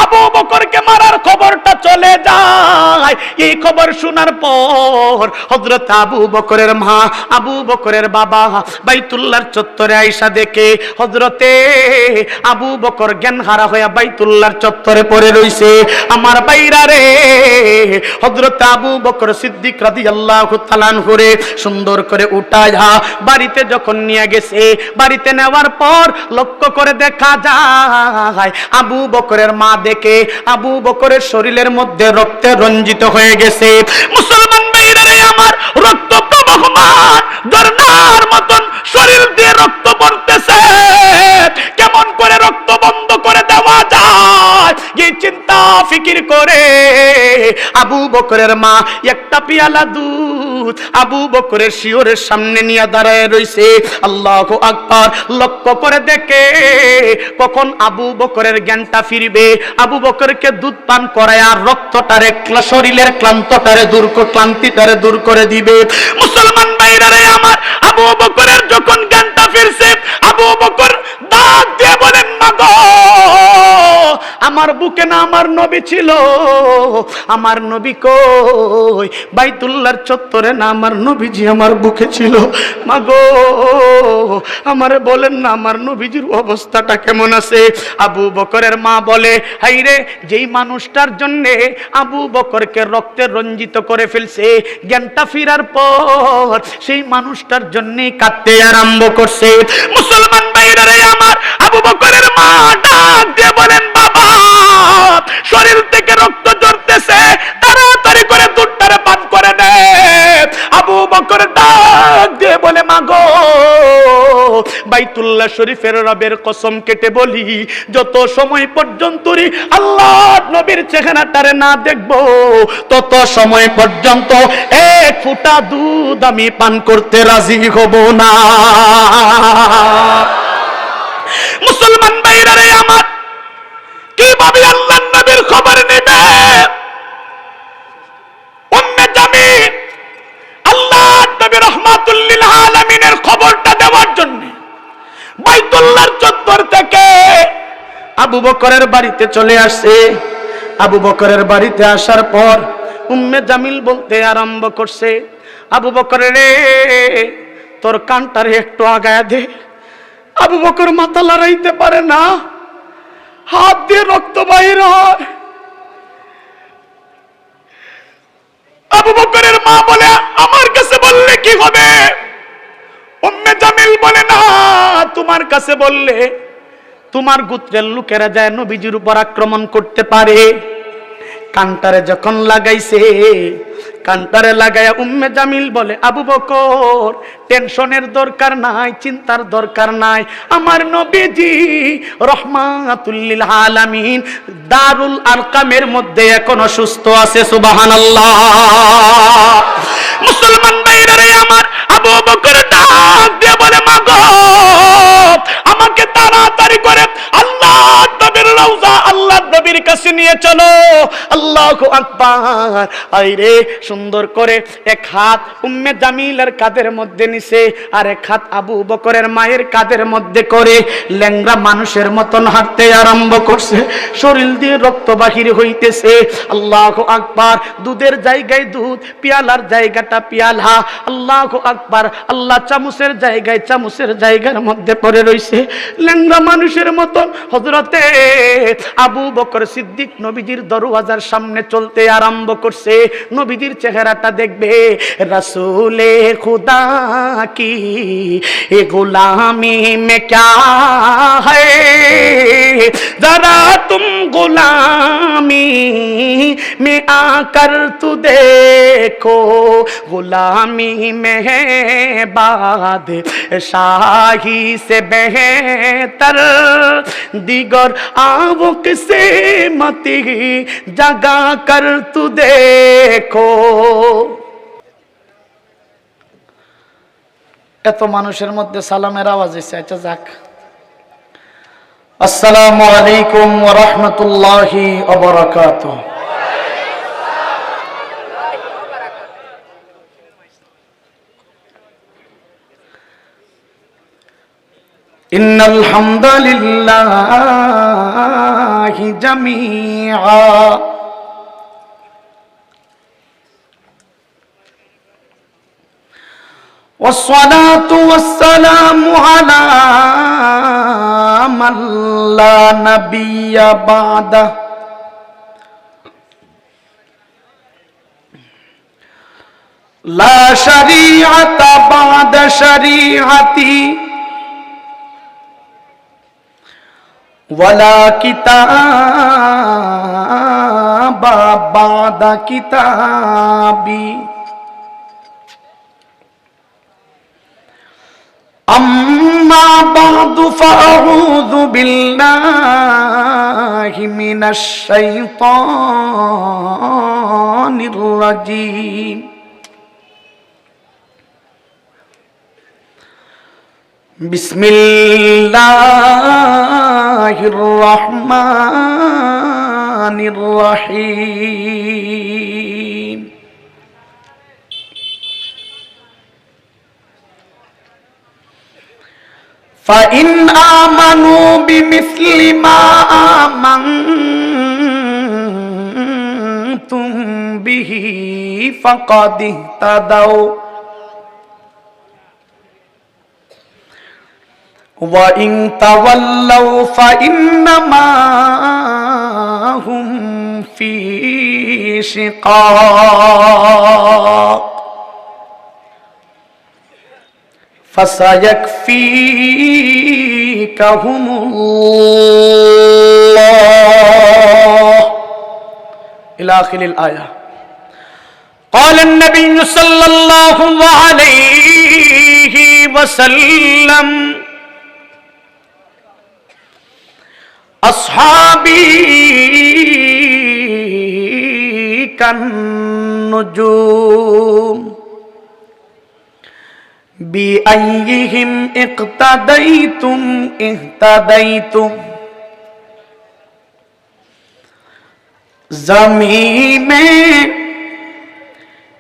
আবু বকরকে মারার খবরটা চলে যায়। এই খবর শোনার পর হযরত আবু বকরের মা, আবু বকরের বাবা বাইতুল্লাহর চত্বরে আয়েশা দেখে হযরতে আবু বকর জ্ঞান হারা হয়ে বাইতুল্লাহর চত্বরে পড়ে রইছে। আমার বাইরা রে, হযরত আবু বকর সিদ্দিক রাদিয়াল্লাহু তাআলা আনহু রে সুন্দর করে উঠায়া বাড়িতে যখন নিয়ে গেছে, বাড়িতে নেওয়ার পর লক্ষ্য করে দেখা যায় আবু বকরের মা দেখে আবু বকরের শরীরের মধ্যে রক্তে রঞ্জিত হয়ে গেছে। মুসলমান ভাইরা রে আমার, রক্ত প্রবাহমান ঝর্ণার মতন শরীর দিয়ে রক্ত পড়তেছে। কেমন করে রক্ত বন্ধ করে দেওয়া যায় এই চিন্তা ফিকির করে আবু বকরের মা একটা পিয়ালা দুধ আবু বকরের শিয়রের সামনে নিয়ে দাঁড়ায় রইছে। আল্লাহু আকবার। লক্ষ্য করে দেখে কখন আবু বকরের জ্ঞানটা ফিরবে, আবু বকরকে দুধ পান করায় আর রক্তটারে শরীরের ক্লান্তিটারে দূর করে দিবে। মুসলমান ভাইরা রে আমার, আবু বকরের যখন জ্ঞানটা ফিরছে, আবু বকর ডাক দিয়ে বলেন, মা গো, আমার বুকে না আমার নবী ছিল, আমার নবী কই? বাইতুল্লাহর চত্বরে না আমার নবীজি আমার বুকে ছিল। মা গো, আমারে বলেন না আমার নবীজির অবস্থাটা কেমন আছে? আবু বকরের মা বলে, হাইরে, যেই মানুষটার জন্য আবু বকরকে রক্তে রঞ্জিত করে ফেলছে, জ্ঞানটা ফিরার পর সেই মানুষটার জন্যই কাঁদতে আরম্ভ করছে। মুসলমান ভাইরা রে আমার, আবু বকরের মা ডাক দিয়ে বলেন, বাবা, শরীর থেকে রক্ত ঝরতেছে, তাড়াতাড়ি করে দুধটারে পান করে নে। আবু বকর ডাক দিয়ে বলে, মা গো, বাইতুল্লাহ শরীফের রবের কসম কেটে বলি, যত সময় পর্যন্ত আল্লাহ নবীর চেহারাটারে না দেখবো, তত সময় পর্যন্ত এক ফোঁটা দুধ আমি পান করতে রাজি হব না। মুসলমান ভাইরা রে আমার, কিভাবে আল্লাহর নবীর খবর নেবে? উম্মে জামিল আল্লাহর নবী রাহমাতুল লিল আলামিনের খবরটা দেওয়ার জন্য বাইতুল্লাহর চত্বর থেকে আবু বকরের বাড়িতে চলে আসছে। আবু বকরের বাড়িতে আসার পর উম্মে জামিল বলতে আরম্ভ করছে, আবু বকর রে, তোর কানটারে একটু আগায়া দে। আবু বকর মাথা লড়াইতে পারে না, হাত দিয়ে রক্ত বাইর হয়। আবু বকরের মা বলে, আমার কাছে বললে কি হবে? উম্মে জামিল বলে, না, তোমার কাছে বললে তোমার গোত্রের লোকেরা যায় নবীজির উপর আক্রমণ করতে পারে। কানটারে যখন লাগাইছে, কানটারে লাগায়া উম্মে জামিল বলে, আবু বকর, টেনশনের দরকার নাই, চিন্তার দরকার নাই, আমার নবীজি রহমাতুল লিল আলামিন দারুল আরকামের মধ্যে এখনো সুস্থ আছে। সুবহানাল্লাহ। মুসলমান ভাইরা রে আমার, আবু বকর ডাক দিয়ে বলে, মা গো, আমাকে তাড়াতাড়ি করে আল্লাহ নবীর রওজা, আল্লাহ নবীর কাছে নিয়ে চলো। আল্লাহু আকবার। আইরে, সুন্দর করে এক হাত উম্মে জামিলের কাঁধের মধ্যে নিছে, আর এক হাত আবু বকরের মায়ের কাঁধের মধ্যে করে ল্যাংড়া মানুষের মতন হাঁটতে আরম্ভ করছে। শরীর দিয়ে রক্ত বাহির হইতেছে। আল্লাহু আকবার। দুধের জায়গায় দুধ, পিয়ালার জায়গাটা পিয়ালা। আল্লাহু আকবার। আল্লাহ চামচের জায়গায় চামচের জায়গার মধ্যে পড়ে রইছে। ল্যাংড়া মানুষের মতন হযরতে আবু বকর সিদ্দিক নবীজির দরওয়াজার সামনে চলতে আরম্ভ করছে। নবীজির চেহারাটা দেখবে, রাসূলে খুদা কি এ গোলামি মে ক্যা হ্যায়, জরা তুম গোলামি মে আकर तू देखो, গোলামি মে বাদ শাही से बेहतर दिगर आवक से मती जगा कर तू देखो। এত মানুষের মধ্যে সালামের আওয়াজ এসে, আচ্ছা যাক। আসসালামু আলাইকুম ওয়া রাহমাতুল্লাহি ওয়া বারাকাতুহু। ইন্নাল হামদালিল্লাহি জামিআ والصلاة والسلام على من لا نبي بعده لا شريعة بعد شريعتي ولا كتاب بعد كتابي أما بعد فأعوذ بالله من الشيطان الرجيم بسم الله الرحمن الرحيم فإن آمنوا بمثل ما آمنتم به فقد اهتدوا وإن تولوا فإنما هم في شقاق فسيكفيكهم الله إلى آخر الآية. قال النبي صلى الله عليه وسلم أصحابي كالنجوم بأيهم اقتديتم اهتديتم ज़मीन में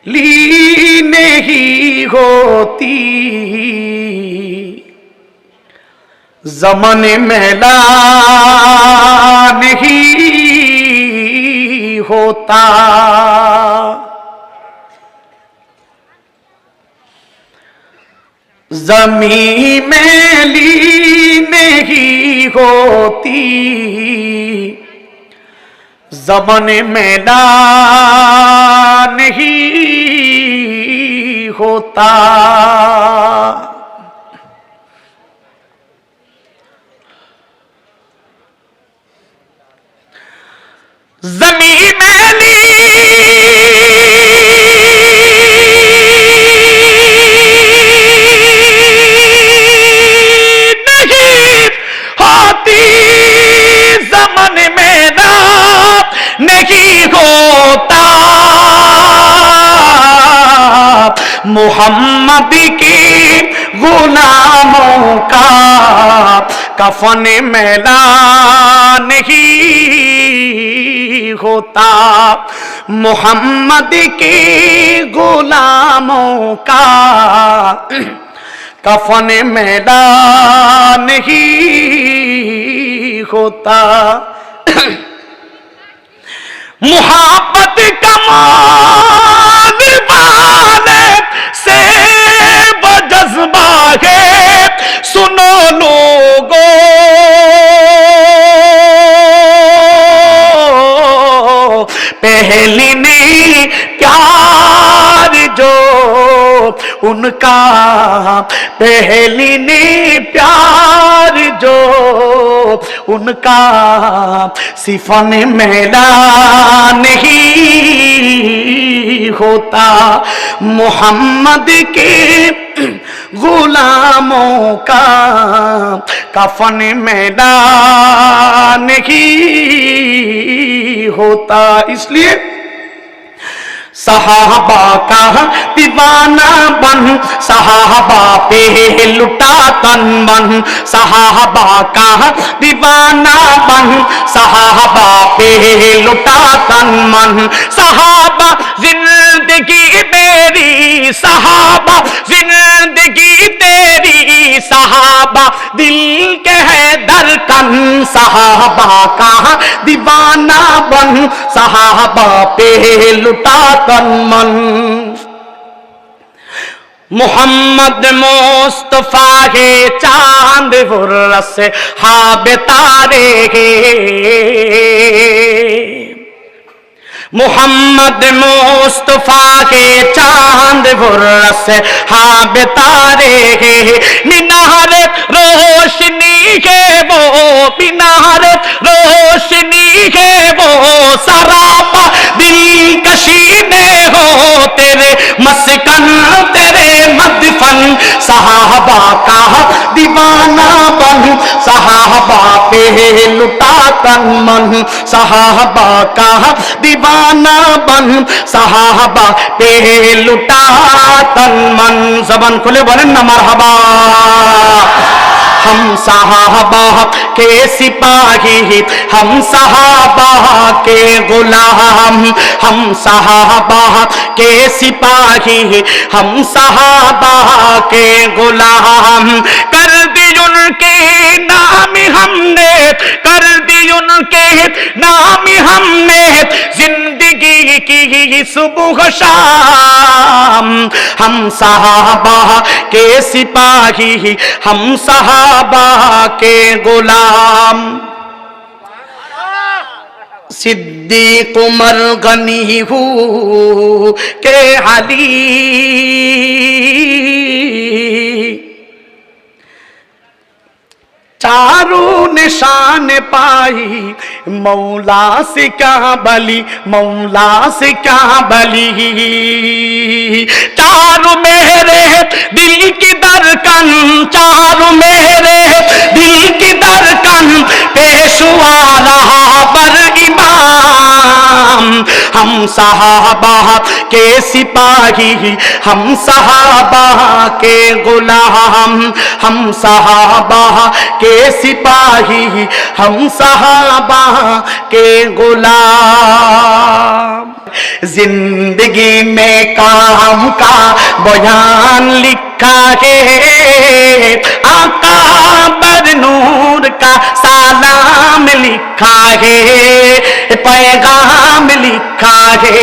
ली नहीं होती ज़माने मेला नहीं होता ज़मीन मेली नहीं होती ज़माने मेला नहीं होता ज़मीन मेली नहीं होता मोहम्मद के गुलामों का कफन मैला नहीं होता मोहम्मद के गुलामों का कफन मैला नहीं होता मुहब्बत कमाल वाले से बजज़्बा है सुनो लोगों पहली ने प्यार जो उनका पहली ने प्यार जो उनका सिफन मैला नहीं होता मोहम्मद के गुलामों का कफन मैला नहीं होता इसलिए सहाबा का दीवाना बन सहाबा पे लुटा तन बन सहाबा का दीवाना बन सहाबा पे लुटा तन मन सहाबा जिंदगी मेरी सहाबा जिंदगी तेरी साहाबा दिल के है धड़कन, साहाबा का दीवाना बन, साहाबा पे लुटा तन मन। मोहम्मद मुस्तफा के चांद फुर्रस हाबे तारे गे, मोहम्मद मुस्तफा के चांद फुर्रस हाबे तारे गे, मीनार रोशनी के वो, मीनार रोशनी के वो, सरापा दिलकशी में हो तेरे मस्कन तेरे मदफन, सहाबा का दीवाना बन, सहाबा पे लुटा तन मन, सहाबा का दीवाना बन, सहाबा पे लुटा तन मन। ज़बान खुले बोलें ना मरहबा। हम सहाबा के सिपाही, हम सहाबा के गुलाम, हम सहाबा के सिपाही, हम सहाबा के गुलाम। कर दी उनके नाम हमने, कर दी उनके नाम हमने, जिंदगी की सुबह शाम। हम सहाबा के सिपाही, हम सहाबा के गुलाम। सिद्दीक उमर गनी हूँ के अली, चारों निशान पाई मौला से क्या बली, मौला से क्या बली। चारों मेरे दिल की धड़कन, चारों मेरे दिल की धड़कन, पेशवा रहा बर इमाम। हम सहाबा के सिपाही, हम सहाबा के गुलाम, हम सहाबा के सिपाही, हम सहाबा के गुलाम। जिंदगी में काम का बयान लिखा है, आका पर नूर का सलाम लिखा है, पैगाम लिखा है।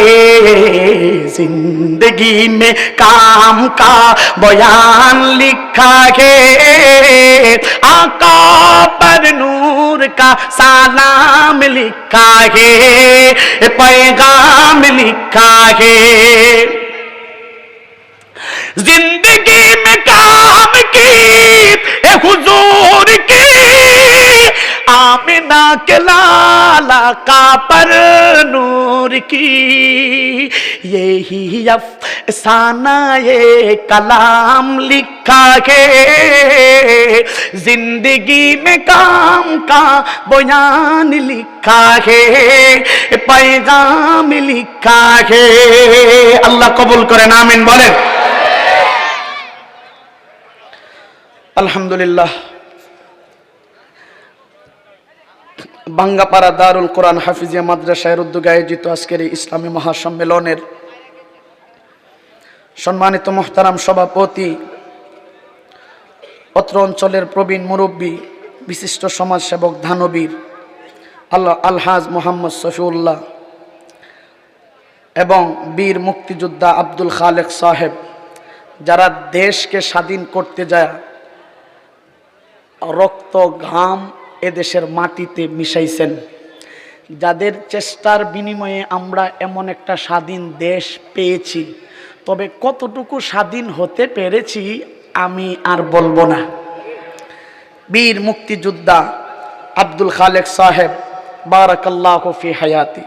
जिंदगी में काम का बयान लिखा है, आका पर नूर का सलाम लिखा है, पैगाम लिखा है। जिंदगी में काम की हुजूर की, आमिना के लाला का पर नूर की, यही अफसाना ये कलाम लिखा है। जिंदगी में काम का बयान लिखा है, पैगाम लिखा है। अल्लाह कबूल करें, आमीन बोलें। আলহামদুলিল্লাহ। বাঙ্গাপাড়া দারুল কোরআন হাফিজিয়া মাদ্রাসার উদ্যোগে আয়োজিত আজকের এই ইসলামী মহাসম্মেলনের সম্মানিত মুহতারাম সভাপতি, অত্র অঞ্চলের প্রবীণ মুরব্বী, বিশিষ্ট সমাজসেবক ধানবীর আলহাজ মোহাম্মদ শফিউল্লাহ এবং বীর মুক্তিযোদ্ধা আব্দুল খালেক সাহেব, যারা দেশকে স্বাধীন করতে যায় রক্ত ঘাম এদেশের মাটিতে মিশাইছেন, যাদের চেষ্টার বিনিময়ে আমরা এমন একটা স্বাধীন দেশ পেয়েছি। তবে কতটুকু স্বাধীন হতে পেরেছি আমি আর বলবো না। বীর মুক্তিযোদ্ধা আব্দুল খালেক সাহেব বারাকাল্লাহু ফি হায়াতি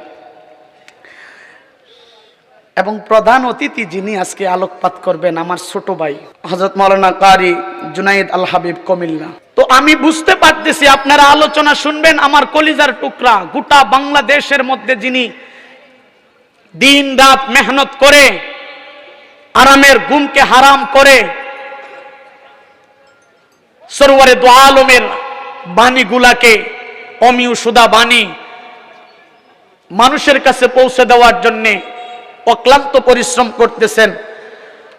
এবং প্রধান অতিথি যিনি আজকে আলোকপাত করবেন আমার ছোট ভাই হযরত মাওলানা কারি জুনাইদ আল হাবিব কুমিল্লা। তো আমি বুঝতে পারতেছি আপনারা আলোচনা শুনবেন, আমার কলিজার টুকরা গোটা বাংলাদেশের মধ্যে যিনি দিন রাত মেহনত করে আরামের ঘুমকে হারাম করে সরওয়ারে দু আলমের বাণীগুলাকে অমিউসুদা বাণী মানুষের কাছে পৌঁছে দেওয়ার জন্য অক্লান্ত পরিশ্রম করতেছেন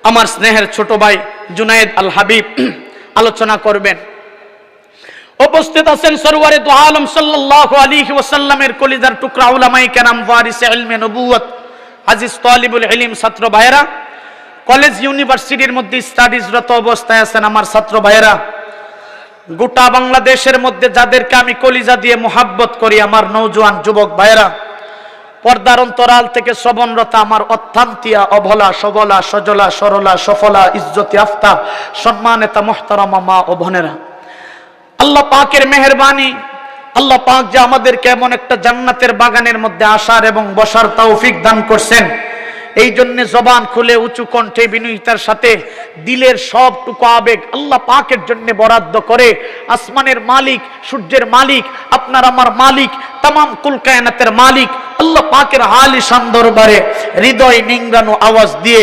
আমার স্নেহের ছোট ভাই জুনাইদ আল হাবিব, আলোচনা করবেন। উপস্থিত আছেন সরওয়ারে দু আলম সাল্লাল্লাহু আলাইহি ওয়াসাল্লামের কলিজার টুকরা উলামায়ে কেরাম, ওয়ারিসে ইলমে নবুয়ত, আজিজ তালিবুল ইলম ছাত্র ভাইরা, কলেজ ইউনিভার্সিটির মধ্যে স্টাডিজরত অবস্থায় আছেন আমার ছাত্র ভাইরা, গোটা বাংলাদেশের মধ্যে যাদেরকে আমি কলিজা দিয়ে মোহাব্বত করি, আমার নওজোয়ান যুবক ভাইরা, পর্দার অন্তরাল থেকে শ্রবণরতা আমার অত্যান্তিয়া অবলা সবলা সজলা সরলা সফলা ইজ্জতি আফতাব সম্মানিতা মুহতারামা মা ও বোনেরা, আল্লাহ পাকের মেহেরবানি, আল্লাহ পাক যে আমাদেরকে এমন একটা জান্নাতের বাগানের মধ্যে আসার এবং বসার তৌফিক দান করছেন, এই জন্য জবান খুলে উঁচু কণ্ঠে বিনয়িতার সাথে দিলের সবটুকু আবেগ আল্লাহ পাকের জন্য বরাদ্দ করে আসমানের মালিক, সূর্যের মালিক, আপনার আমার মালিক, তামাম কুল কায়নাতের মালিক আল্লাহ পাকের আলিশান দরবারে হৃদয় নিংড়ানো আওয়াজ দিয়ে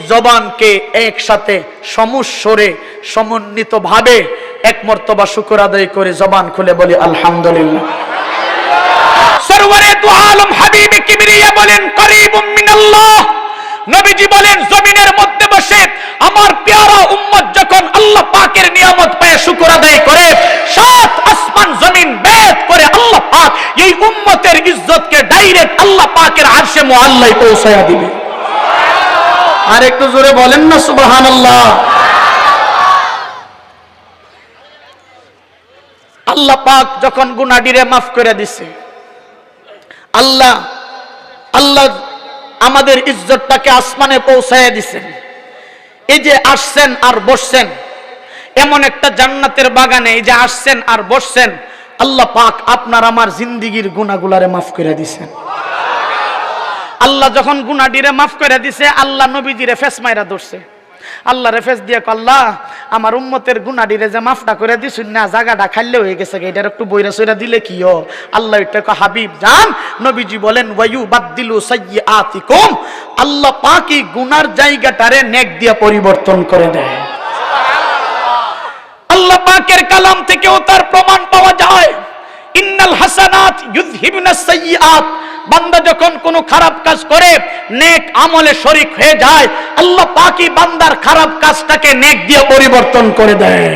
জবানকে একসাথে সমস্বরে সমন্বিত ভাবে এক মর্তবা শুকর আদায় করে জবান খুলে বলি আলহামদুলিল্লাহ। সরওয়ারে দু আলম হাবিবে কিবরিয়া বলেন করিবুম মিনাল্লাহ, নবীজি বলেন জমিনের মধ্যে বসে আমার প্যারা উম্মত যখন আল্লাহ পাকের নিয়ামত পেয়ে শুকর আদায় করে, সাত আসমান জমিন ভেদ করে আল্লাহ পাক এই উম্মতের ইজ্জতকে ডাইরেক্ট আল্লাহ পাকের আরশে মুআল্লায় পৌঁছায়া দিবে। আর একটু জোরে বলেন না সুবহানাল্লাহ। আল্লাহ পাক যখন গুনাহগারে মাফ করে দিছে, আল্লাহ আমাদের ইজ্জতটাকে আসমানে পৌঁছায় দিছেন, এই যে আসছেন আর বসছেন এমন একটা জান্নাতের বাগানে, এই যে আসছেন আর বসছেন, আল্লাহ পাক আপনার আমার জিন্দেগীর গুনাহগুলারে মাফ করে দিছেন। আল্লাহ যখন গুনাহগারে মাফ করে দিছে, আল্লাহ নবীজিরে ফেস মাইরা ধরছে, আল্লাহ রেফেস দিয়ে আল্লাহ আমার উম্মতের গুনাহগারে যে মাফটা করে দিছুন না, জায়গাটা খাইলে হয়ে গেছে, এটার একটু বইরা সইরা দিলে কি ও আল্লাহ এটা হাবিব জান। নবীজি বলেন ওয়ায়ু বাদদিলু সাইয়্যাতিকুম, আল্লাহ পাক এই গুনার জায়গাটারে নেক দিয়া পরিবর্তন করে দেয়। আল্লাহ পাকের কালাম থেকেও তার প্রমাণ পাওয়া যায়, ইন্নাল হাসানাত ইউযহিবুনাস সাইয়্যাত, বান্দা যখন কোনো খারাপ কাজ করে নেক আমলে শরীক হয়ে যায়, আল্লাহ পাকই বান্দার খারাপ কাজটাকে নেক দিয়ে পরিবর্তন করে দেয়।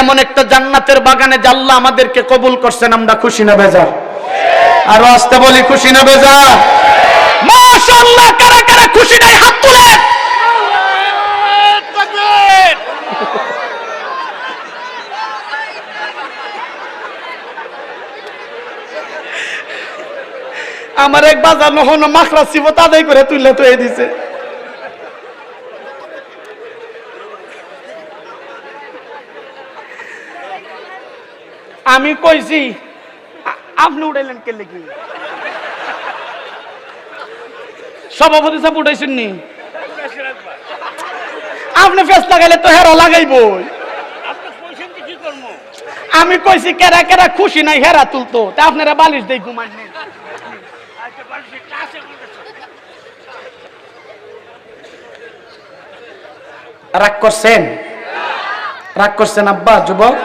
এমন একটা জান্নাতের বাগানে যে আল্লাহ আমাদেরকে কবুল করছেন, আমরা খুশি না বেজার? আর আস্তে বলি খুশি না বেজার? মাশাআল্লাহ, কারা কারা খুশি নাই হাত তুলে। আমার এক বাজার নহন মাখরা সিবত আদায় করে তুললে তো দিছে। আমি কইছি আপনি উঠাইলেন কে লিখি? সভাপতি সাহেব উঠাইছেন নি? আপনি ফেস লাগাইলে তো হেরা লাগাইবই। আমি কইছি কেরা কেরা খুশি নাই হেরা তুলতো, তা আপনারা বালিশ দেই ঘুমান নেই। রাগ করছেন? রাগ করছেন আব্বা? যুবক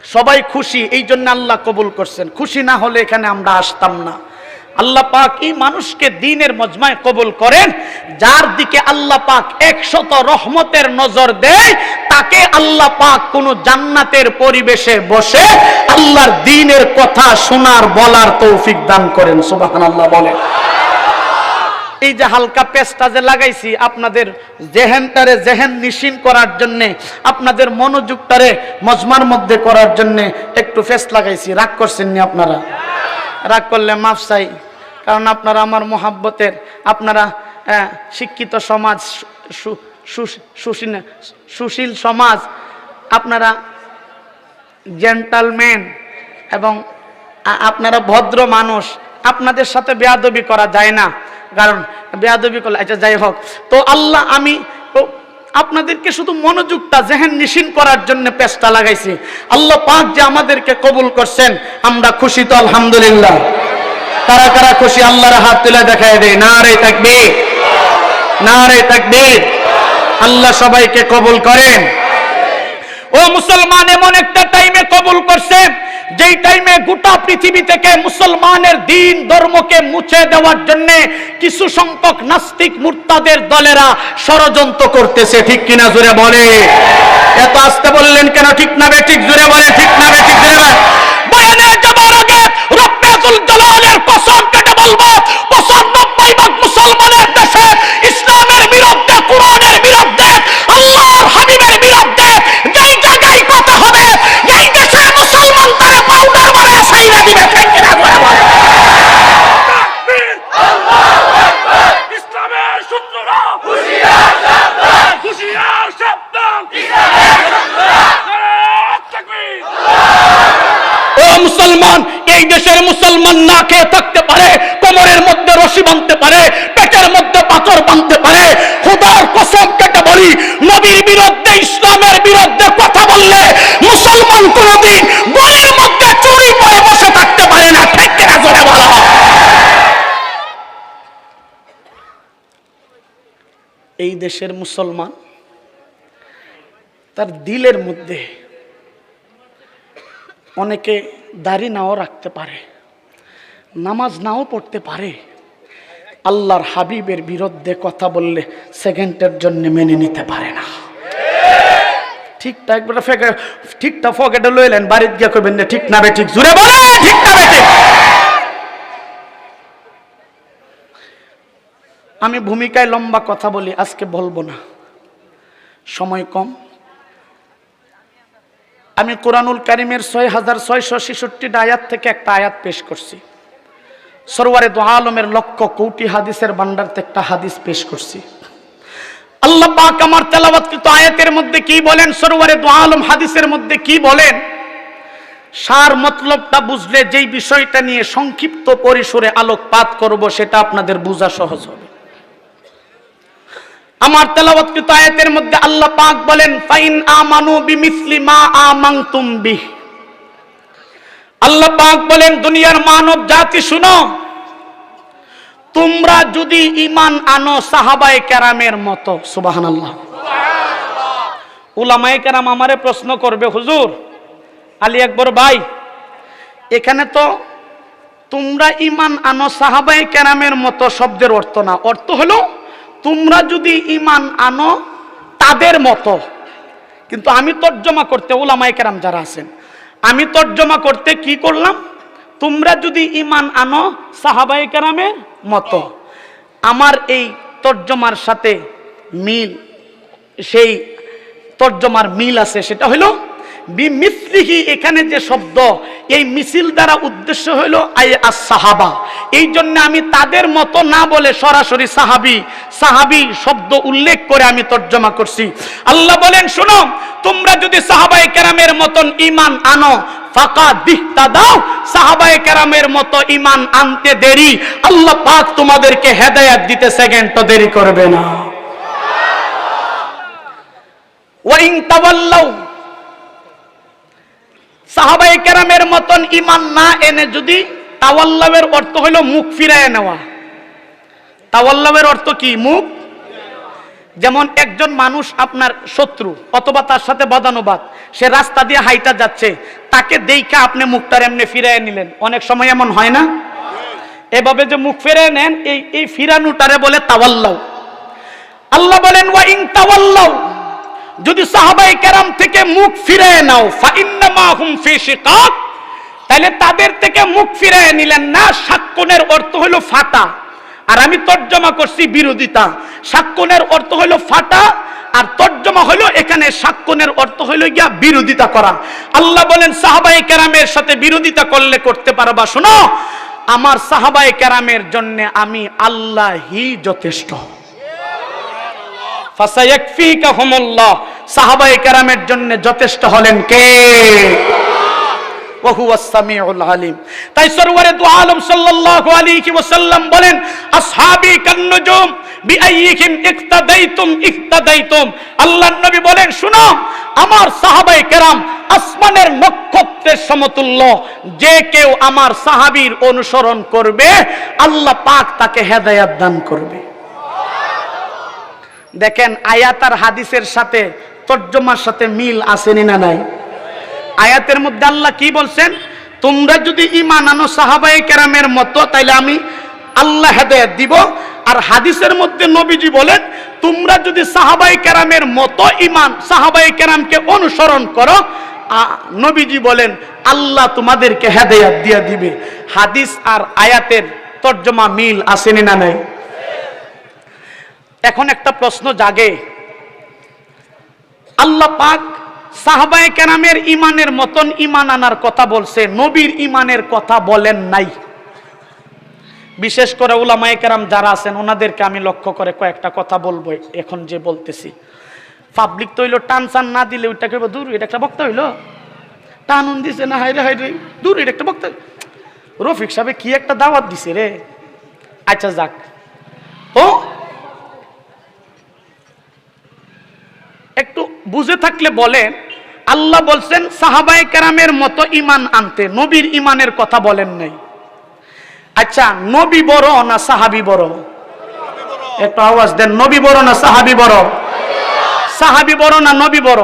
সবাই খুশি, এই জন্য আল্লাহ কবুল করছেন। খুশি না হলে এখানে আমরা আসতাম না। আল্লাহ পাক এই মানুষকে দ্বীনের মজমায় কবুল করেন, যার দিকে আল্লাহ পাক 100 রহমতের নজর দেয়, তাকে আল্লাহ পাক কোন জান্নাতের পরিবেশে বসে আল্লাহর দ্বীনের কথা শোনার বলার তৌফিক দান করেন। সুবহানাল্লাহ বলেন। এই যে হালকা পেস্টটা যে লাগাইছি আপনাদের জেহেন নিশিন করার জন্য, আপনাদের মনোযোগটারে মজমার মধ্যে করার জন্য একটু পেস্ট লাগাইছি। রাগ করছেন নি আপনারা? রাগ করলে মাফ চাই, কারণ আপনারা আমার মোহাব্বতের, আপনারা শিক্ষিত সমাজ, সুশীল সমাজ, আপনারা জেন্টালম্যান এবং আপনারা ভদ্র মানুষ, আপনাদের সাথে বেয়াদবি করা যায় না, কারণ বেয়াদবি করলে আচ্ছা যাই হোক। তো আল্লাহ আমি আপনাদেরকে শুধু মনোযোগটা জেহেন নিশিন করার জন্য পেস্টটা লাগাইছি। আল্লাহ পাক যে আমাদেরকে কবুল করছেন, আমরা খুশি তো আলহামদুলিল্লাহ। কারা কারা খুশি আল্লাহর হাত তুলে দেখায় দেয়। নারে তাকবীর, নারে তাকবীর। আল্লাহ সবাইকে কবুল করেন। ও মুসলমান, এমন একটা টাইমে কবুল করছে যেই টাইমে গোটা পৃথিবী থেকে মুসলমানের দ্বীন ধর্মকে মুছে দেওয়ার জন্য কিছু সংখ্যক নাস্তিক মুরতাদের দলেরা ষড়যন্ত্র করতেছে, ঠিক কিনা জোরে বলে? এত আস্তে বললেন কেন? ঠিক না বেঠিক? জোরে বলে ঠিক না বেঠিক? জোরে বলে। বয়ানে যাবার আগে রব্বুল জালালের কসম কেটে বলবো, 95% মুসলমানের দেশে ইসলামের বিরুদ্ধে, কোরআনের বিরুদ্ধে, আল্লাহর হাবিবের বিরুদ্ধে যেই জায়গায় কথা হবে, এই দেশের মুসলমান তারা পাউডার মারা সাইরা দিবে, ঠিক কিনা জোরে বলে? তাকবীর, আল্লাহু আকবার। ইসলামের শত্রুরা হুঁশিয়ার, সাবধান, হুঁশিয়ার, সাবধান, ইসলামের শত্রুরা তাকবীর। ও মুসলমান, এই দেশের মুসলমান না খেয়ে থাকতে পারে, কোমরের মধ্যে রশি বাঁধতে পারে, পেটের মধ্যে পাথর বাঁধতে পারে। খোদার কসম কেটে বলি, নবীর বিরুদ্ধে, ইসলামের বিরুদ্ধে কথা বললে মুসলমান কোনদিন গলির মধ্যে চুরি করে বসে থাকতে পারে না, ঠিক কিনা জোরে বলো? এই দেশের মুসলমান তার দিলের মধ্যে অনেকে দাড়ি নাও রাখতে পারে, নামাজ নাও পড়তে পারে, আল্লাহর হাবিবের বিরুদ্ধে কথা বললে সেকেন্ডের জন্য মেনে নিতে পারে না। ঠিকঠাক ফকেটে লইলেন, বাড়িতে গিয়ে কইবেন না ঠিক না বেঠিক? জুড়ে বলে ঠিক না বেঠিক? আমি ভূমিকায় লম্বা কথা বলি, আজকে বলবো না, সময় কম। আমি কোরআনুল কারীমের 6666 আয়াত থেকে একটা আয়াত পেশ করছি। সরওয়ারে দু আলমের লক্ষ কোটি হাদিসের ভান্ডার থেকে একটা হাদিস পেশ করছি। আল্লাহ পাক আমার তেলাওয়াতকৃত আয়াতের মধ্যে কি বলেন, সরওয়ারে দু আলম হাদিসের মধ্যে কি বলেন, সার মতলবটা বুঝলে যেই বিষয়টা নিয়ে সংক্ষিপ্ত পরিসরে আলোকপাত করব সেটা আপনাদের বোঝা সহজ হবে। আমার তেলাওয়াতকৃত আয়াতের মধ্যে আল্লাহ পাক বলেন, ফাইন আমানু বিমিসলি মা আমানতুম বিহ। আল্লাহ পাক বলেন, দুনিয়ার মানব জাতি শুনো, তোমরা যদি ঈমান আনো সাহাবায়ে কেরামের মতো। সুবহানাল্লাহ, সুবহানাল্লাহ। উলামায়ে কেরাম আমারে প্রশ্ন করবে, হুজুর আলী আকবর ভাই, এখানে তো তোমরা ঈমান আনো সাহাবায়ে কেরামের মতো শব্দের অর্থ না, অর্থ হলো তোমরা যদি ঈমান আনো তাদের মতো। কিন্তু আমি তর্জমা করতে, উলামায়ে কেরাম যারা আছেন, আমি তর্জমা করতে কি করলাম, তোমরা যদি ঈমান আনো সাহাবায়ে কেরামের মতো। আমার এই তর্জমার সাথে মিল, সেই তর্জমার মিল আছে, সেটা হলো বিমিসলিহি। এখানে যে শব্দ, এই মিছিল দ্বারা উদ্দেশ্য হলো আই আস সাহাবা। এই জন্য আমি তাদের মতো না বলে সরাসরি সাহাবী, সাহাবী শব্দ উল্লেখ করে আমি তর্জমা করছি। আল্লাহ বলেন, শোনো, তোমরা যদি সাহাবায়ে কেরামের মতন ঈমান আনো, ফাকাদ ইহতাদাও, সাহাবায়ে কেরামের মতো ঈমান আনতে দেরি, আল্লাহ পাক তোমাদেরকে হেদায়েত দিতে সেকেন্ডও দেরি করবে না। ওয়া ইন তাওয়াল্লাউ, সাহাবায়ে কেরামের মতন ঈমান না এনে যদি, তাওয়াল্লাওয়ের অর্থ হলো মুখ ফিরায় নেওয়া। তাওয়াল্লাওয়ের অর্থ কি? মুখ। যেমন একজন মানুষ আপনার শত্রু অথবা তার সাথে বদানুবাদ, সে রাস্তা দিয়ে হাইটা যাচ্ছে, তাকে দেইখা আপনি মুখটার এমনি ফিরায় নিলেন। অনেক সময় এমন হয় না? এভাবে যে মুখ ফিরায় নেন, এই ফিরানোটারে বলে তাওয়াল্লাউ। আল্লাহ বলেন, ওয়া ইন তাওয়াল্লাউ, যদি সাহাবায়ে কেরাম থেকে মুখ ফিরায় নাও, ফাইন্নামা হুম ফি শিকাক, তাহলে তাদের থেকে মুখ ফিরায় নিলেন না। শাক্কুনের অর্থ হলো ফাটা, আর আমি তর্জমা করছি বিরোধিতা। শাক্কুনের অর্থ হলো ফাটা, আর তর্জমা হলো এখানে শাক্কুনের অর্থ হলো গিয়া বিরোধিতা করা। আল্লাহ বলেন, সাহাবায়ে কেরামের সাথে বিরোধিতা করলে করতে পারবা। শোনো, আমার সাহাবায়ে কেরামের জন্য আমি আল্লাহই যথেষ্ট। ফাসায়াকফিকাহুমুল্লাহ, সাহাবায়ে কেরামের জন্য যথেষ্ট হলেন কে? ওয়া হুয়াস সামিউল আলিম। তাই সরওয়ারে দু আলম সাল্লাল্লাহু আলাইহি ওয়াসাল্লাম বলেন, আসহাবি কান্নুজুম বিআইয়িহিম ইক্তাদাইতুম ইক্তাদাইতুম। আল্লাহর নবী বলেন, শুনো, আমার সাহাবায়ে কেরাম আসমানের নক্ষত্রের সমতুল্য। যে কেউ আমার সাহাবীর অনুসরণ করবে, আল্লাহ পাক তাকে হেদায়েত দান করবে। দেখেন, আয়াত আর হাদিসের সাথে তর্জমার সাথে মিল আসেনি না নাই? আয়াতের মধ্যে আল্লাহ কি বলছেন? তোমরা যদি ঈমান আনো সাহাবায়ে কেরামের মতো তাইলে আমি আল্লাহ হেদায়েত দিব। আর হাদিসের মধ্যে নবীজি বলেন তোমরা যদি সাহাবায়ে কেরামের মতো ঈমান সাহাবায়ে কেরামকে অনুসরণ করো, নবীজি বলেন আল্লাহ তোমাদেরকে হেদায়েত দিয়ে দিবে। হাদিস আর আয়াতের তর্জমা মিল আসেনি না নাই? এখন একটা প্রশ্ন জাগে, আল্লাহ পাক সাহাবায়ে কেরামের ঈমানের মতন ঈমান আনার কথা বলছে, নবীর ঈমানের কথা বলেন নাই। বিশেষ করে উলামায়ে কেরাম যারা আছেন ওনাদেরকে আমি লক্ষ্য করে কয়েকটা কথা বলবো এখন যে বলতেছি। পাবলিক তো হইলো টান চান না দিলে ওইটা কেবল দূর, এটা একটা বক্তা হইলো টানুন দিছে না, হাইরে হাইরে দূর, এটা একটা বক্তা। রফিক সাহেব কি একটা দাওয়াত দিছে রে। আচ্ছা যাক, ও একটু বুঝে থাকলে বলেন, আল্লাহ বলছেন সাহাবায়ে কেরামের মতো ঈমান আনতে, নবীর ঈমানের কথা বলেন নাই। আচ্ছা নবী বড় না সাহাবী বড়? একটু আওয়াজ দেন, নবী বড় না সাহাবী বড়? সাহাবী বড় না নবী বড়?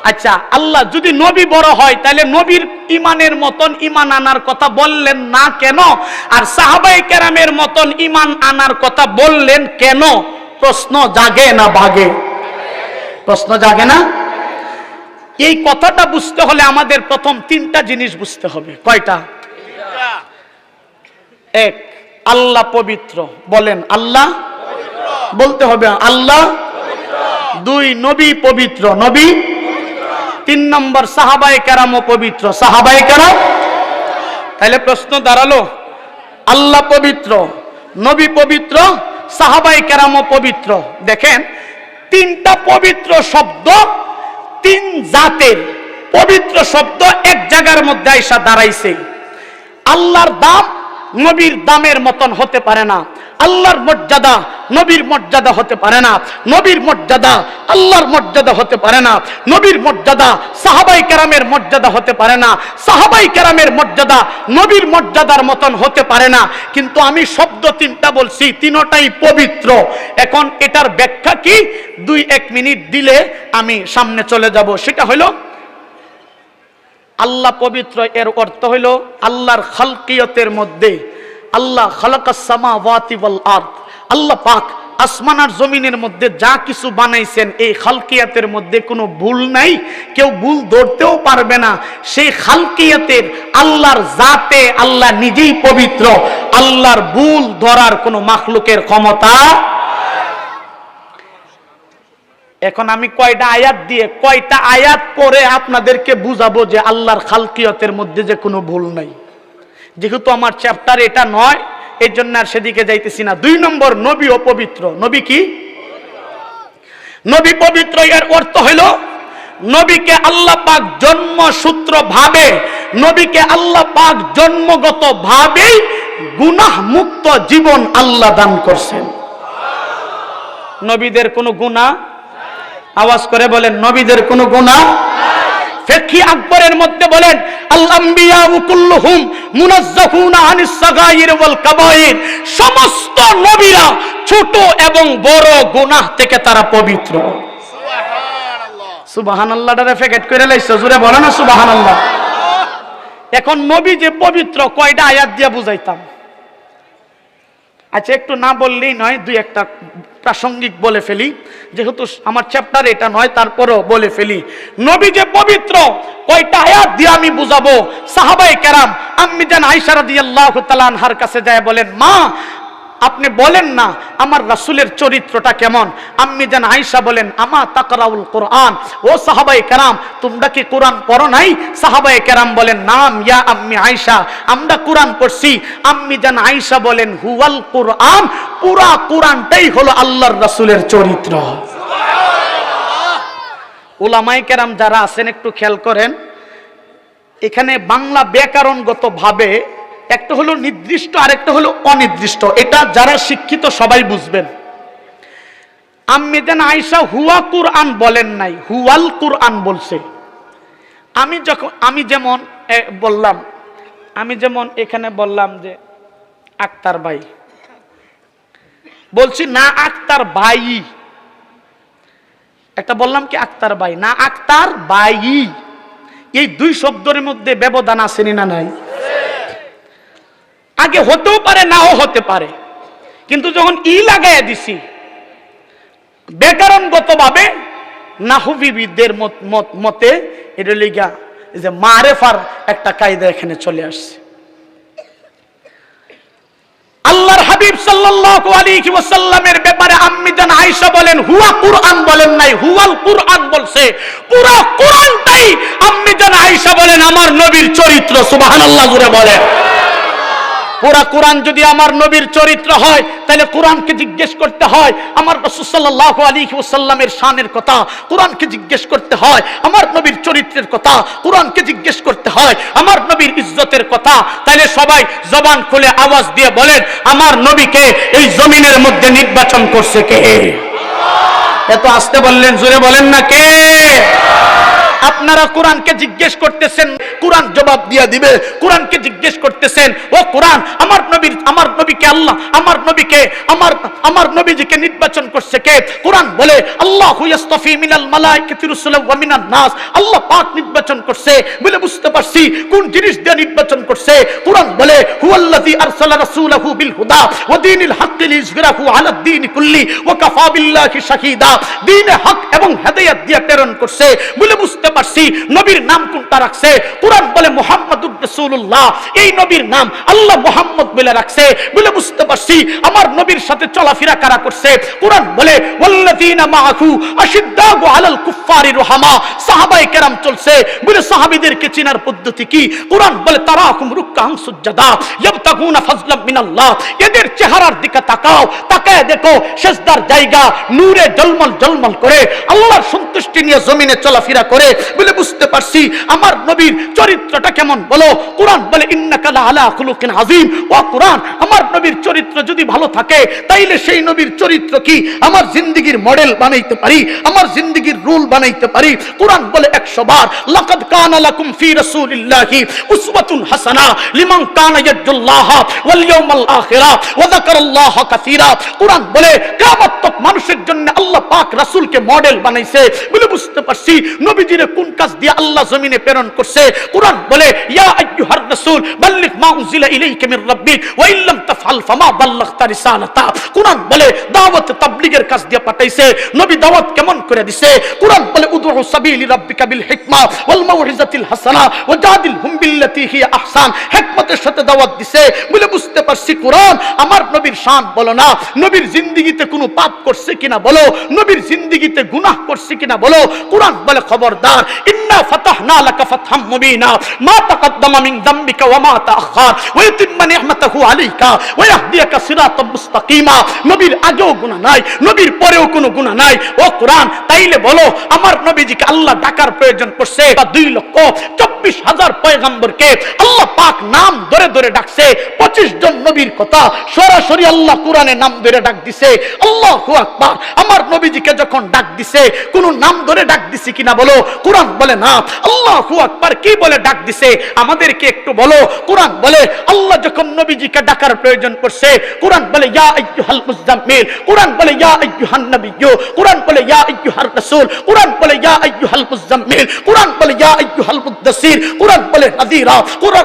আচ্ছা আল্লাহ যদি নবী বড় হয় তাহলে নবীর ঈমানের মতন ঈমান আনার কথা বললেন না কেন? আর সাহাবায়ে কেরামের মতন ঈমান আনার কথা বললেন কেন? প্রশ্ন জাগে না ভাগে? প্রশ্ন জাগে না? এই কথাটা বুঝতে হলে আমাদের প্রথম তিনটা জিনিস বুঝতে হবে। কয়টা? এক, আল্লাহ পবিত্র, বলেন আল্লাহ বলতে হবে আল্লাহ। দুই, নবী পবিত্র, নবী। তিন নম্বর, সাহাবায়ে কেরাম পবিত্র, সাহাবায়ে কেরাম। তাহলে প্রশ্ন দাঁড়ালো আল্লাহ পবিত্র, নবী পবিত্র, সাহাবায়ে কেরাম পবিত্র। দেখেন তিনটা পবিত্র শব্দ, তিন জাতের পবিত্র শব্দ এক জায়গার মধ্যে আইসা দাঁড়াইছে। আল্লাহর দাম নবীর দামের মতন হতে পারে না, আল্লাহর মর্যাদা নবীর মর্যাদা হতে পারে না, নবীর মর্যাদা আল্লাহর মর্যাদা হতে পারে না, নবীর মর্যাদা সাহাবায়ে কেরামের মর্যাদা হতে পারে না, সাহাবায়ে কেরামের মর্যাদা নবীর মর্যাদার মতন হতে পারে না। কিন্তু আমি শব্দ তিনটা বলছি, তিনটাই পবিত্র। এখন এটার ব্যাখ্যা কি 2-1 মিনিট দিলে আমি সামনে চলে যাব। সেটা হলো আল্লাহ পবিত্র, এর অর্থ হইল আল্লাহর খালকিয়তের মধ্যে, আল্লাহ খালাকাস সামাওয়াতি ওয়াল আরদ, আল্লাহ পাক আসমান আর জমিনের মধ্যে যা কিছু বানাইছেন এই খালকিয়াতের মধ্যে কোনো ভুল নাই, কেউ ভুল ধরতেও পারবে না। সেই খালকিয়াতের আল্লাহর জাতে আল্লাহ নিজেই পবিত্র, আল্লাহর ভুল ধরার কোনো মাখলুকের ক্ষমতা। এখন আমি কয়টা আয়াত দিয়ে কয়টা আয়াত পরে আপনাদেরকে বুঝাবো যে আল্লাহর খালকিয়তের মধ্যে যে কোনো ভুল নাই। যেহেতু আমার চ্যাপ্টার এটা নয় এই জন্য আর সেদিকে যাইতেছি না। 2 নম্বর, নবী ও পবিত্র। নবী কি? নবী পবিত্র, এর অর্থ হইল নবীকে আল্লাহ পাক জন্মসূত্র ভাবে, নবীকে আল্লাহ পাক জন্মগত ভাবে গুনাহ মুক্ত জীবন আল্লাহ দান করছেন। নবীদের কোনো গুনাহ, আওয়াজ করে বলেন নবীদের কোনো গুনাহ। ফিকহি আকবরের মধ্যে বলেন আল আম্বিয়া কুল্লুহুম মুনাজ্জাহুনা আনিস সাগাইর ওয়াল কাবাইর, সমস্ত নবীরা ছোট এবং বড় গুনাহ থেকে তারা পবিত্র। সুবহানাল্লাহ, সুবহানাল্লাহটারে ফেকেট করে লাইছো, জোরে বলো না সুবহানাল্লাহ। এখন নবী যে পবিত্র কয়টা আয়াত দিয়া বুঝাইতাম। আচ্ছা একটু না বললেই নয়, 2-1টা প্রাসঙ্গিক বলে ফেলি, যেহেতু আমার চ্যাপ্টার এটা নয় তারপরও বলে ফেলি। নবী যে পবিত্র কয়টা আয়াত দিয়ে আমি বুঝাবো। সাহাবায়ে কেরাম আম্মি জান আয়েশা রাদিয়াল্লাহু তাআলা আনহার কাছে যায় বলেন, মা আপনি বলেন না আমার রাসূলের চরিত্রটা কেমন। আম্মি জান আয়েশা বলেন, আমা তাকরাউল কোরআন, ও সাহাবায়ে কেরাম তোমরা কি কোরআন পড়ো নাই? সাহাবায়ে কেরাম বলেন, নাম ইয়া আম্মি আয়েশা, আমরা কোরআন পড়ছি। আম্মি জান আয়েশা বলেন, হুয়াল কোরআন, পুরা কোরআনটাই হলো আল্লাহর রাসূলের চরিত্র। সুবহানাল্লাহ। উলামায়ে কেরাম যারা আছেন একটু খেয়াল করেন, এখানে বাংলা ব্যাকরণগত ভাবে একটা হলো নির্দিষ্ট আর একটা হলো অনির্দিষ্ট, এটা যারা শিক্ষিত সবাই বুঝবেন। আম্মি জান আয়েশা হুয়া কুরআন বলেন নাই, হুয়াল কুরআন বলছে। আমি যেমন এখানে বললাম যে আক্তার ভাই, বলছি না আক্তার ভাই, একটা বললাম কি আক্তার ভাই, না আক্তার ভাই, এই দুই শব্দের মধ্যে ব্যবধান আছে না নাই? আগে হতেও পারে, নাও হতে পারে, কিন্তু যখন ই লাগাইয়া দিছি ব্যাকরণগতভাবে নাহবিবিদের মতে এটা লিগা যে মারেফার একটা কায়দা এখানে চলে আসছে। আল্লাহর হাবিব সাল্লাল্লাহু আলাইহি ওয়াসাল্লামের ব্যাপারে আম্মি জান আয়েশা বলেন হুয়া কুরআন বলেন নাই, হুয়াল কুরআন বলছে। পুরো কুরআনটাই আম্মি জান আয়েশা বলেন আমার নবীর চরিত্র। সুবহানাল্লাহ জোরে বলেন। পুরা কোরআন যদি আমার নবীর চরিত্র হয় তাহলে কোরআনকে জিজ্ঞেস করতে হয় আমার রাসূল সাল্লাল্লাহু আলাইহি ওয়াসাল্লামের শানের কথা, কোরআনকে জিজ্ঞেস করতে হয় আমার নবীর চরিত্রের কথা, কোরআনকে জিজ্ঞেস করতে হয় আমার নবীর ইজ্জতের কথা। তাহলে সবাই জবান খুলে আওয়াজ দিয়ে বলেন আমার নবীকে এই জমিনের মধ্যে নির্বাচন করছে কে? এত আস্তে বললেন, জোরে বলেন না কে? আপনারা কোরআনকে জিজ্ঞেস করতেছেন, কোরআন জবাব দিয়ে দিবে। কোরআনকে জিজ্ঞেস করতেছেন ও কোরআন আমার নবীকে আল্লাহ আমার নবীজিকে নির্বাচন করছে কে? কোরআন বলে আল্লাহু ইস্তাফি মিনাল মালাইকাতি রাসূলান ওয়া মিনান নাস, আল্লাহ পাক নির্বাচন করছে। বলে বুঝতে পারছি কোন জিনিস দিয়ে নির্বাচন করছে। কোরআন বলে হুয়াল্লাযী আরসালা রাসূলাহু বিল হুদা ওয়া দীনিল হাক্কি লিইয়ুযহিরাহু আলাদ দীনি কুল্লি ওয়া কাফা বিল্লাহি শাহীদা, দ্বীনে হক এবং হেদায়েত দিয়ে প্রেরণ করছে। বলে বুঝতে পারছি নবীর নাম কোনটা রাখছে। কোরআন বলে মুহাম্মাদুর রাসূলুল্লাহ, এই নবীর নাম আল্লাহ মুহাম্মদ বলে রাখছে। বলে বুঝতে পারছি আমার নবীর সাথে চলাফেরা কারা করছে। কোরআন বলে ওয়াল্লাযীনা মাআহু আশিদ্দাউ আলাল কুফফারি রুহামা, সাহাবায়ে কেরাম চলছে। বলে সাহাবীদেরকে চেনার পদ্ধতি কি? কোরআন বলে তারাকুম রুকআন সুজদা ইয়াবতাগুনা ফাজলাম মিনাল্লাহ, এদের চেহারার দিকে তাকাও, তাকায় দেখো সিজদার জায়গা নূরে জলমল জলমল করে আল্লাহর সন্তুষ্টি নিয়ে জমিনে চলাফেরা করে। বলে বুঝতে পারছি আমার নবীর চরিত্রটা কেমন বলো। কোরআন বলে ইন্নাকা লাআলা খুলুকিন আযীম, ও কোরআন আমার নবীর চরিত্র যদি ভালো থাকে তাইলে সেই নবীর চরিত্র কি আমার জিন্দেগীর মডেল বানাইতে পারি, আমার জিন্দেগীর রুল বানাইতে পারি। কোরআন বলে 100 বার লাকাদ কানা লাকুম ফি রাসূলিল্লাহি উসওয়াতুন হাসানা লিমান কানা ইয়ারজুল্লাহ ওয়াল ইয়াউমাল আখিরা ওয়া যাকারাল্লাহ কাসীরা। কোরআন বলে কিয়ামত তক মানুষের জন্য আল্লাহ পাক রাসূলকে মডেল বানাইছে। বলে বুঝতে পারছি নবীজির কোন কাজ দিয়ে আল্লাহ জমিনে প্রেরণ করছে। কোরআন বলে ইয়া আইয়ুহার রাসূল বাল্লিগ মা উনজিলা ইলাইকা মির রাব্বিক ওয়া ইল্লাম তাফআল ফামা বাল্লাগতা রিসালাতা। কোরআন বলে দাওয়াত তাবলীগের কাজ দিয়ে পাঠাইছে। নবী দাওয়াত কেমন করে দিছে? কোরআন বলে উদউ সাবিলি রাব্বিকা বিল হিকমা ওয়াল মাউইজাতিল হাসানা ওয়া জাদিলহুম বিল্লাতী হিয়া আহসান, হিকমতের সাথে দাওয়াত দিছে। বলে বুঝতে পারছি কোরআন আমার নবীর শান বলো না, নবীর জিন্দেগিতে কোনো পাপ করছে কিনা বলো, নবীর জিন্দেগিতে গুনাহ করছে কিনা বলো। কোরআন বলে খবরদার ইন্না ফাতাহনা লাকা ফাতহাম মুবিনা মা তাকদ্দামা মিন যামবিকা ওয়া মা তাআখার ওয়া ইউতিম্মা নি'মাতাহু আলাইকা ওয়া ইয়াহদিয়াকা সিরাতাম মুস্তাকিমা। নবীর আগেও গুনাহ নাই, নবীর পরেও কোনো গুনাহ নাই। ও কোরআন তাইলে বলো আমার নবীজিকে আল্লাহ ডাকার প্রয়োজন পড়ছে 2,24,000 পয়গম্বরকে আল্লাহ পাক নাম ধরে ধরে ডাকছে। 25 জন নবীর কথা সরাসরি আল্লাহ কোরআনে নাম ধরে ডাক দিছে। আল্লাহু আকবার। আমার নবীজিকে যখন ডাক দিছে কোন নাম ধরে ডাক দিছে কিনা বলো। কোরআন বলে না। আল্লাহু আকবার কি বলে ডাক দিছে আমাদেরকে একটু বলো। কোরআন বলে আল্লাহ যখন নবীজিকে ডাকার প্রয়োজন পড়ছে কোরআন বলে ইয়া আইয়ুহাল মুজাম্মিল, কোরআন বলে ইয়া আইয়ুহান নাবিয়্যু, কোরআন বলে ইয়া আইয়ুহার রাসূল, কোরআন বলে ইয়া আইয়ুহাল মুজাম্মিল, কোরআন বলে ইয়া আইয়ুহাল মুদ্দাসসির, কোরআন বলে নাযীরা,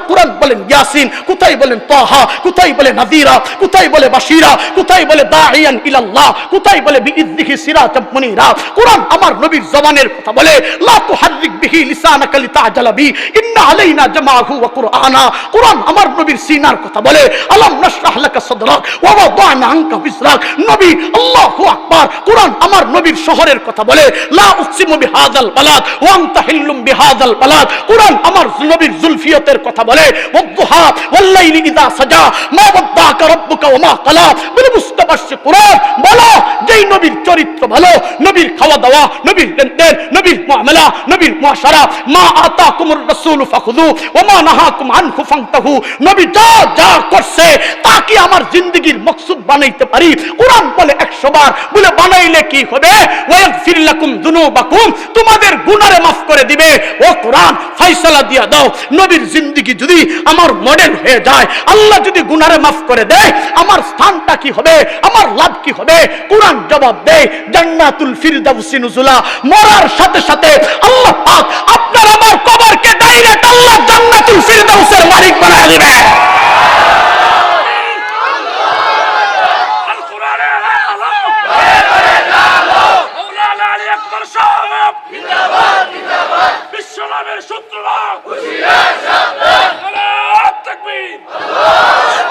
কোরআন বলেন ইয়াসিন, কোথায় বলেন তাহা, কোথায় বলে নাযীরা, কোথায় বলে বাশীরা, কোথায় বলে দাঈয়ান ইলাল্লাহ, কোথায় বলে বিইযনিহি সিরাতাম মুনীরা। কোরআন আমার নবীর জবানের কথা বলে লা তুহাররিক বিহি লিসানাকা লিতা'জালা বি ইন্না আলাইনা জামাআহু ওয়া কুরআনা। কোরআন আমার নবীর সিনার কথা বলে আলাম নাশরাহ লাকা সাদরাক ওয়া ওয়াদা'না আনকা বিজরাক। নবী আল্লাহু আকবার। কোরআন আমার নবীর শহরের কথা বলে লা উকসিমু বিহাযাল বালাদ ওয়া আনতা হিল্লুম বিহাযাল বালাদ। কোরআন আমার নবীর জুলফিয়তের কথা বলে ওয়াদুহা ওয়াল লাইলি ইযা সাজা মা ওয়াদ্দাকা রাব্বুকা ওয়া মা ক্বালা। বলে বুঝতে পারছি কোরআন বলো যেই নবীর চরিত্র ভালো, নবীর খাওয়া দাওয়া, নবীর লেনদেন, নবীর মুআমালা, নবীর মুআশারা, মা আতাকুমুর রাসূলু ফাখুযু ওয়া মা নাহাকুম আনহু ফান্তাহু। নবী যা যা করছে তা কি আমার জিন্দেগীর মকসুদ বানাইতে পারি। কোরআন বলে 100 সবার, বলে বানাইলে কি হবে? ওয়াগফির লাকুম যুনুবাকুম, তোমাদের গুনাহে মাফ করে দিবে। ও কোরআন ফয়সালা দিয়া দাও, নবীর জিন্দেগি যদি আমার মডেল হয়ে যায়, আল্লাহ যদি গুনাহে মাফ করে দেয়, আমার স্থানটা কি হবে, আমার লাভ কি হবে? কোরআন জবাব দেয় জান্নাতুল ফিরদাউসি নুজুলা। মরার সাথে সাথে আল্লাহ পাক আপনার আমার কবরকে ডাইরেক্ট আল্লাহ জান্নাতুল ফিরদাউসের মালিক বানায় দিবে।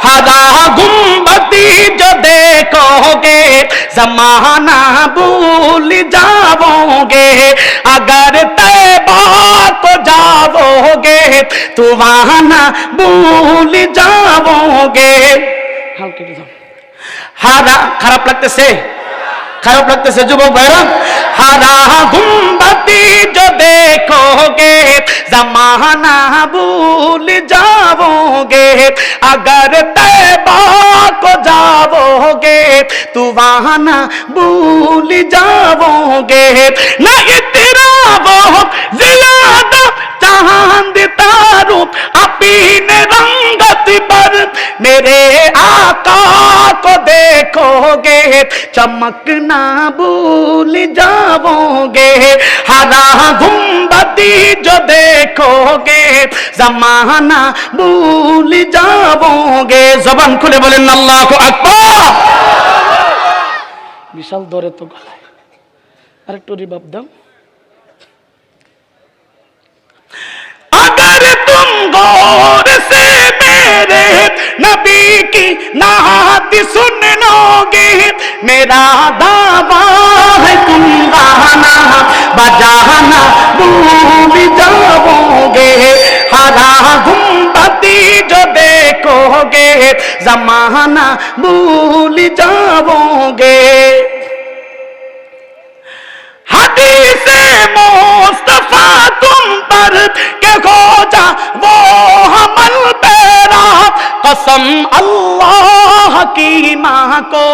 हरा गुम्बदी जो देखोगे जमाना भूल जाओगे, अगर तैबा को जाओगे तो वहां ना भूल जाओगे। हारा खराब लगते से, खराब लगते से जुबक भाईरा, हरा गुम्बदी जो देखोगे जमाना भूल जाओगे, अगर तैबा को जाओगे तो वहां ना भूल जाओगे। न इतना वो जियादा चांद तारों अपने रंगत पर मेरे आका को देखोगे चमकना भूल जाओगे। हरा गुम्बदी जो देखोगे जमाना भूल जाओगे। जबान खुले बोलें अल्लाहु আকবার। বিশাল দরে তো গলায় আরেকটু রিভাব দাও। अगर तुम गौर से मेरे नबी की नात सुन लोगे, मेरा दावा है तुम गाना बजाना भूल जाओगे। हरा गुम्बदी जो देखोगे जमाना भूल जाओगे। हदीसे मुस्तफा तुम पर के हो जा वो हमल तेरा, कसम अल्लाह की माँ को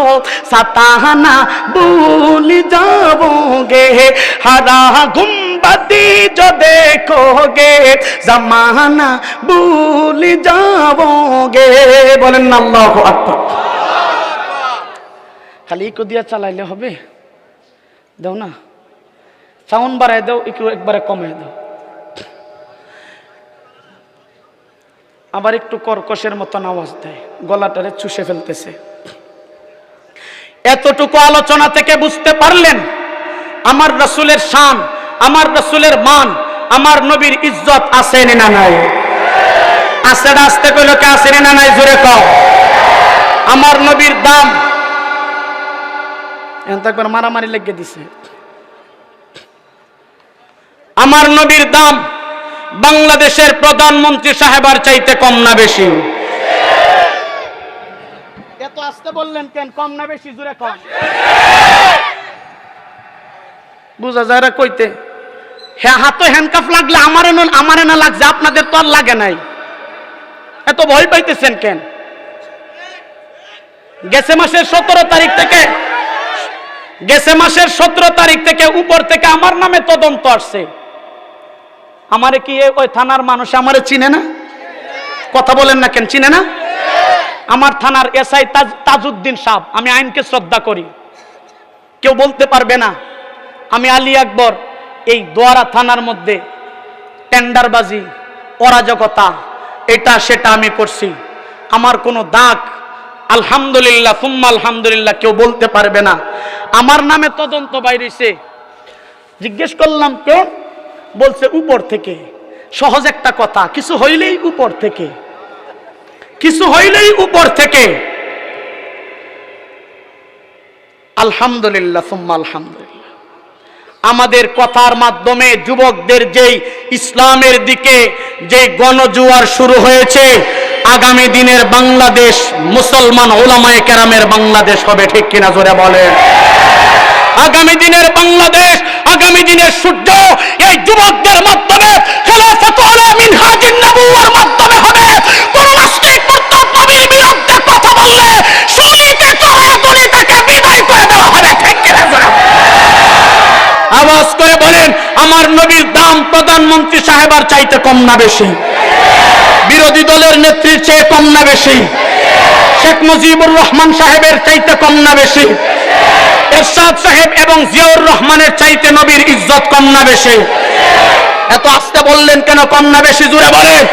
सताना भूल जाओगे। हरा गुम्बदी जो देखोगे जमाना भूल जाओगे। बोलें अल्लाहु আকবার। খালি को दिया চালাইলে হবে? দাও না, সাউন্ড বাড়ায় দাও, একটু একবারে কমে দাও, আবার একটু কর্কশের মতন আওয়াজ দেয়, গলাটারে চুষে ফেলতেছে। এতটুকু আলোচনা থেকে বুঝতে পারলেন আমার রাসূলের শান, আমার রাসূলের মান, আমার নবীর ইজ্জত আছে না নাই? আছে না? আস্তে কইলো কে আছে না নাই? জোরে কও। আমার নবীর দাম এখন একবার মারামারি লেগে দিছে। আমার নবীর দাম বাংলাদেশের প্রধানমন্ত্রী সাহেবার চাইতে কম না বেশি? এত আস্তে বললেন কেন? কম না বেশি? জোরে কম। বুঝা যায় কইতে? হ্যাঁ, হাতে হ্যান্ডকাফ লাগলে আমারে না লাগছে, আপনাদের তো আর লাগে নাই। এত ভয় পাইতেছেন কেন? গেছে মাসের 17 তারিখ থেকে, গেছে মাসের 17 তারিখ থেকে উপর থেকে আমার নামে তদন্ত আসছে। আমারে কি ওই থানার মানুষ আমারে চিনে না? কথা বলেন না কেন? চিনে না? আমার থানার এসআই তাজউদ্দিন সাহেব, আমি আইনকে শ্রদ্ধা করি, কেউ বলতে পারবে না আমি আলী আকবর এই দোয়ারা থানার মধ্যে টেন্ডারবাজি, অরাজকতা, এটা সেটা আমি করছি। আমার কোনো দাগ আলহামদুলিল্লাহ সুম্মা আলহামদুলিল্লাহ কেউ বলতে পারবে না। আমার নামে তদন্ত বাইরেছে। জিজ্ঞেস করলাম কে? বলছে উপর থেকে। সহজ একটা কথা, কিছু হইলেই উপর থেকে, কিছু হইলেই উপর থেকে। আলহামদুলিল্লাহ সুম্মা আলহামদুলিল্লাহ। আমাদের কথার মাধ্যমে যুবকদের যেই ইসলামের দিকে যে গণজোয়ার শুরু হয়েছে, আগামী দিনের বাংলাদেশ মুসলমান উলামায়ে কেরামের বাংলাদেশ হবে, ঠিক কিনা জোরে বলেন? আগামী দিনের বাংলাদেশ, আগামী দিনের সূর্য এই যুবকদের মাধ্যমে খেলাফত আলা মিনহাজুন নবুওয়ার মাধ্যমে হবে। কোন নাস্তিক মুরতাদ নবীর বিরুদ্ধে কথা বললে শরীয়তে চড়াগুলি থেকে বিদায় করে দেওয়া হবে। করে বলেন, আমার নবীর দাম প্রধানমন্ত্রী সাহেবার চাইতে কম না বেশি? বিরোধী দলের নেত্রীর চেয়ে কম না বেশি? শেখ মুজিবুর রহমান সাহেবের চাইতে কম না বেশি? এরশাদ সাহেব এবং জিয়াউর রহমানের চাইতে নবীর ইজ্জত কম না বেশি? এত আস্তে বললেন কেন? কম না বেশি জুড়ে বলেন।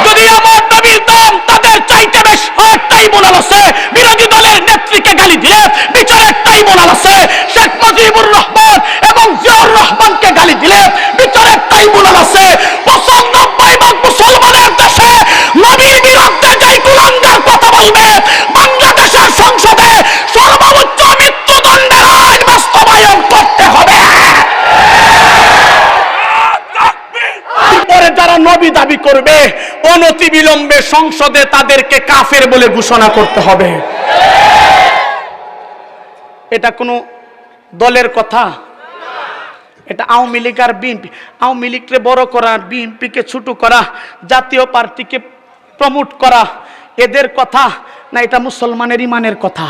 যদি আমার নবীর দাম তাদের চাইতে বেশি হয়, ট্রাইব্যুনাল আছে বিরোধী দলের নেত্রীকে গালি দিলে বিচারের ট্রাইব্যুনাল আছে, শেখ মুজিবুর রহমান এবং জিয়াউর রহমানকে গালি দিলে বিচারের ট্রাইব্যুনাল আছে। ৯৫% মুসলমানের দেশে নবীর বিরুদ্ধে যেই কুলাঙ্গার কথা বলবে, বাংলাদেশের সংসদে সর্বোচ্চ মৃত্যুদণ্ডের আইন বাস্তবায়ন করতে হবে। পরে যারা নবী দাবি করবে, অনতিবিলম্বে সংসদে তাদেরকে কাফের বলে ঘোষণা করতে হবে। এটা কোনো দলের কথা? এটা আওয়ামী লীগ আর বিএনপি, আওয়ামী লীগকে বড় করা, বিএনপিকে ছোট করা, জাতীয় পার্টিকে প্রমোট করা এদের কথা না? এটা মুসলমানের ইমানের কথা।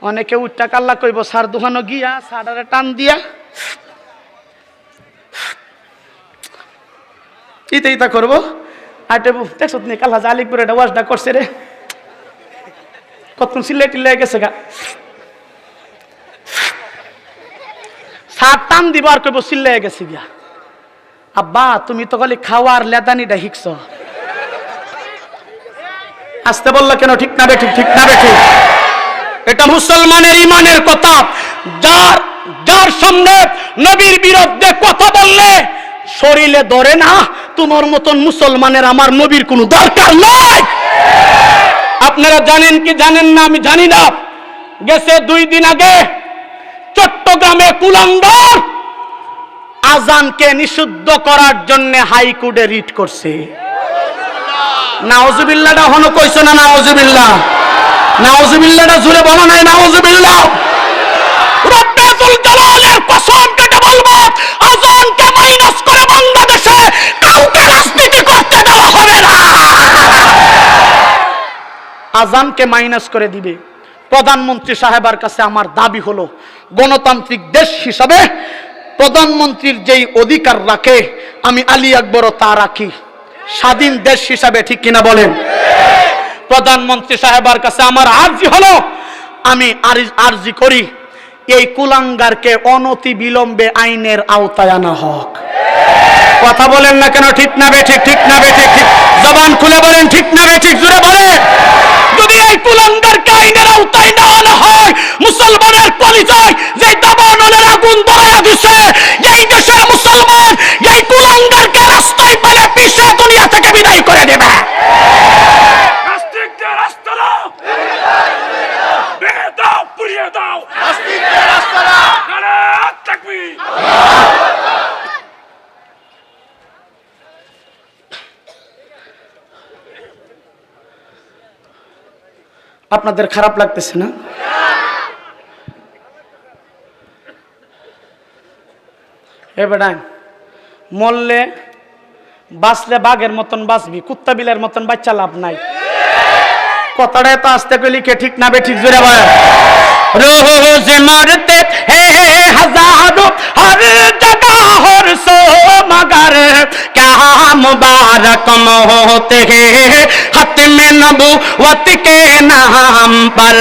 অনেকে উঠটা কাল্লা কইব, সার দোকানো গিয়া সারারে টান দিয়া ইতা করবো। আইটে দেখছো তুমি কাল্লা জালিকপুরে এটা ওয়াজটা করছে রে, কতক্ষণ সিল্লাই টিল্লাই গেছে গা, সার টান দিব আর কইব সিল্লাই গেছে গিয়া। আব্বা তুমি তো খালি খাওয়ার লেদানিটা শিখছ। আসতে বললো কেন? ঠিক না বেঠিক? ঠিক না বেঠিক? এটা মুসলমানের ইমানের কথা। যার সামনে নবীর বিরুদ্ধে কথা বললে শরীরে ধরে না, তোমার মতন মুসলমানের আমার নবীর কোনো দরকার নাই। আপনারা জানেন কি জানেন না আমি জানি না, গেছে 2 দিন আগে চট্টগ্রামে কুলাঙ্গার আজানকে নিষিদ্ধ করার জন্য হাইকোর্টে রিট করছে। নাউজুবিল্লাহটা হনো কইছো না? নাউজুবিল্লাহ, নাউজুবিল্লাহটা জুড়ে বলো নাই? নাউজুবিল্লাহ। রব্বুল জালালের কসম কেটে বলবো, আজানকে মাইনাস করে বাংলাদেশে কাউকে রাজনীতি করতে দেওয়া হবে না। আজানকে মাইনাস করে দিবে। প্রধানমন্ত্রী সাহেবের কাছে আমার দাবি হলো, গণতান্ত্রিক দেশ হিসাবে প্রধানমন্ত্রীর যেই অধিকার রাখে আমি আলী আকবরও তা রাখি, স্বাধীন দেশ হিসাবে। ঠিক কিনা বলেন? প্রধানমন্ত্রী সাহেবের কাছে আমার আর্জি হলো, আমি আর্জি করি এই কুলাঙ্গারকে অনতি বিলম্বে আইনের আওতায় আনা হোক। কথা বলেন না কেন? ঠিক না বেঠিক? ঠিক না বেঠিক? জবান খুলে বলেন, ঠিক না বেঠিক? জুড়ে বলেন। যদি এই কুলাঙ্গারকে আইনের আওতায় না আনা হয়, মুসলমানের পরিচয় যে দাবানলের আগুন ধরায়া দিছে, এই দেশের মুসলমান এই কুলাঙ্গারকে রাস্তায় পেলে পিছে দুনিয়া থেকে বিদায় করে দেবে। আপনাদের খারাপ লাগতেছে না? এবার মরলে বাঁচলে বাঘের মতন বাঁচবি, কুত্তা বিলের মতন বাচ্চা লাভ নাই। কথাটা তো আসতে কইলি কে? ঠিক না বেঠিক? জোরে বলেন। রোজ মরতে হে হাজারো হর জগহ হর সো মगर क्या मुबारक होते हैं खत्म नबूवत के नाम पर,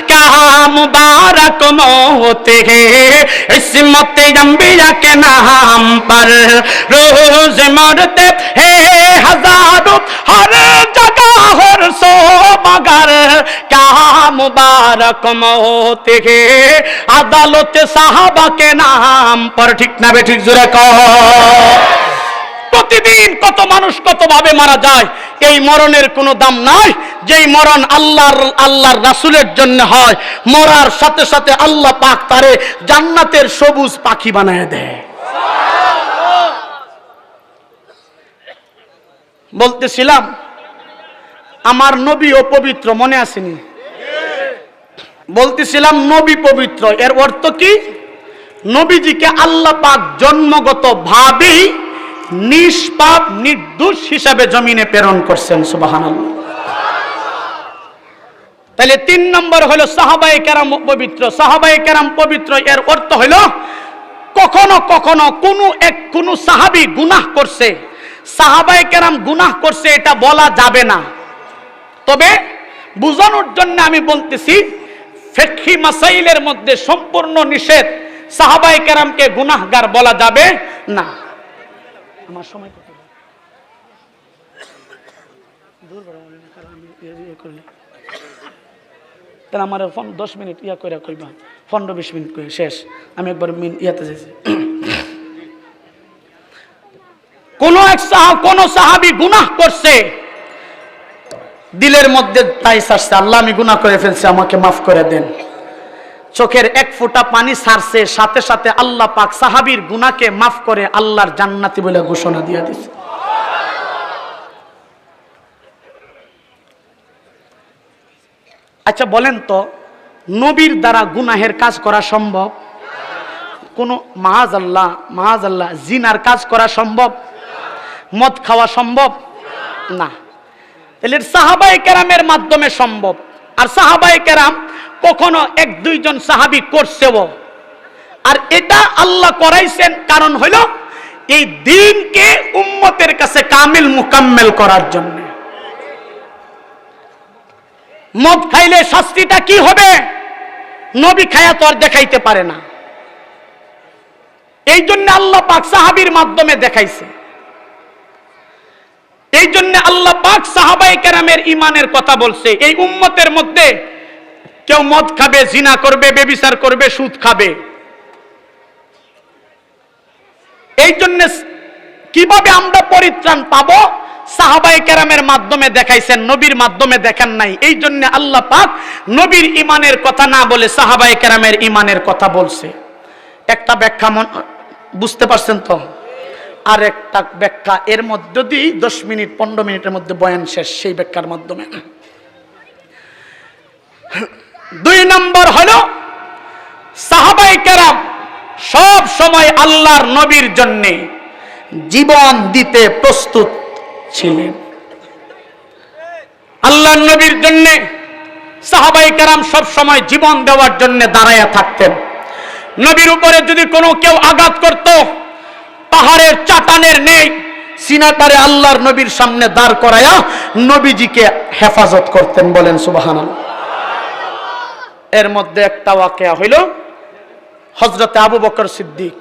क्या मुबारक होते हैं इस्मत अंबिया के नाम पर। रोज मरते हैं हजारों हर जगह हर सो मगर क्या मुबारक होते हैं अदालत साहबा के नाम पर। ठीक ना बेठिक? জোরে কও। প্রতিদিন কত মানুষ কত ভাবে মারা যায়, এই মরণের কোনো দাম নাই। যেই মরণ আল্লাহর রাসূলের জন্য হয়, মরার সাথে সাথে আল্লাহ পাক তারে জান্নাতের সবুজ পাখি বানায় দেয়। বলতেছিলাম আমার নবীও পবিত্র, মনে আসেনি? বলতেছিলাম নবী পবিত্র, এর অর্থ কি? নবীজিকে আল্লাহ পাক জন্মগত ভাবেই নিষ্পাপ নির্দোষ হিসাবে জমিনে প্রেরণ করছেন। সুবহানাল্লাহ। তাহলে 3 নম্বর হলো সাহাবায়ে কেরাম পবিত্র। সাহাবায়ে কেরাম পবিত্র এর অর্থ হলো কখনো কখনো কোনো সাহাবী গুনাহ করছে, সাহাবায়ে কেরাম গুনাহ করছে এটা বলা যাবে না। তবে বুঝানোর জন্য আমি বলতেছি ফিকহি মাসাইলের মধ্যে সম্পূর্ণ নিষেধ, সাহাবায়ে কেরামকে গুনাহগার বলা যাবে না। আমার সময় কত দূর বড় মনে না, কারণ আমি করলে তাহলে আমার 10 মিনিট ইয়া করে কইবা, 15-20 মিনিট করে শেষ। আমি একবার ইয়াতে যাইছি। কোন সাহাবী গুনাহ করছে, দিলের মধ্যে তাই ছাড়ছে, আল্লাহ আমি গুনাহ করে ফেলছি, আমাকে মাফ করে দেন। চোখের 1 ফোঁটা পানি ছাড়ছে, সাথে সাথে আল্লাহ পাক সাহাবীর গুনাহকে মাফ করে আল্লাহর জান্নাতি বলে ঘোষণা দিয়ে দিয়েছে। আচ্ছা বলেন তো, নবীর দ্বারা গুনাহের কাজ করা সম্ভব? কোন মাআযাল্লাহ জিনার কাজ করা সম্ভব? মদ খাওয়া সম্ভব না। তাহলে সাহাবায়ে কেরামের মাধ্যমে সম্ভব। আর সাহাবায়ে কেরাম কখনো 1-2 জন সাহাবী করছেও, আর এটা আল্লাহ করাইছেন কারণ হলো এই দ্বীনকে উম্মতের কাছে কামিল মুকাম্মেল করার জন্য। মদ খাইলে শাস্তিটা কি হবে নবী খায়া তো আর দেখাইতে পারে না, এই জন্য আল্লাহ পাক সাহাবীর মাধ্যমে দেখাইছে। এই জন্য আল্লাহ পাক সাহাবায়ে কেরামের ঈমানের কথা বলছে। এই উম্মতের মধ্যে কেউ মদ খাবে, জিনা করবে, ব্যভিচার করবে, সুদ খাবে। এই জন্য কিভাবে আমরা পরিত্রাণ পাবো? সাহাবায়ে কেরামের মাধ্যমে দেখাইছেন, নবীর মাধ্যমে দেখান নাই। এই জন্য আল্লাহ পাক নবীর ঈমানের কথা না বলে সাহাবায়ে কেরামের ঈমানের কথা বলছে। একটা ব্যাখ্যা বুঝতে পারছেন তো? আর একটা ব্যাখ্যা এর মধ্যে দিয়ে 10 মিনিট 15 মিনিটের মধ্যে বয়ান শেষ, সেই ব্যাখ্যার মাধ্যমে। 2 নম্বর হলো সাহাবায়ে কেরাম সব সময় আল্লাহর নবীর জন্য জীবন দিতে প্রস্তুত ছিলেন। আল্লাহর নবীর জন্য সাহাবায়ে কেরাম সব সময় জীবন দেওয়ার জন্য দাঁড়ায়া থাকতেন। নবীর উপরে যদি কোনো কেউ আঘাত করত, পাহাড়ের চাটানের নেই সিনাটারে আল্লাহর নবীর সামনে দাঁড় করায়া নবীজিকে হেফাজত করতেন। বলেন সুবহানাল্লাহ। এর মধ্যে একটা ওয়াকিয়া হইল হযরতে আবু বকর সিদ্দিক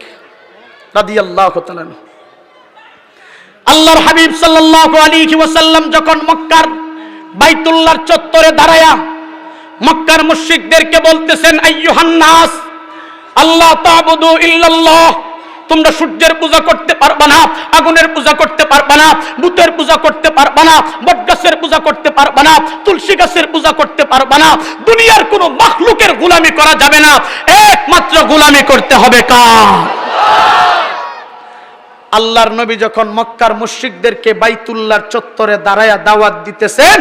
রাদিয়াল্লাহু তাআলা। আল্লাহর হাবিব সাল্লাল্লাহু আলাইহি ওয়াসাল্লাম যখন মক্কার বাইতুল্লাহর চত্বরে দাঁড়ায়া মক্কার মুশরিকদেরকে বলতেছেন, আইয়ুহান নাস আল্লাহ তা'বুদু ইল্লাল্লাহ, তোমরা সূর্যের পূজা করতে পারবা না, আগুনের পূজা করতে পারবা না, ভূতের পূজা করতে পারবা না, বটগাছের পূজা করতে পারবা না, তুলসী গাছের পূজা করতে পারবা না, দুনিয়ার কোনো মাখলুকের গোলামি করা যাবে না, একমাত্র গোলামি করতে হবে কার? আল্লাহর নবী যখন মক্কার মুশরিকদেরকে বাইতুল্লাহর চত্বরে দাঁড়ায়া দাওয়াত দিতেছেন,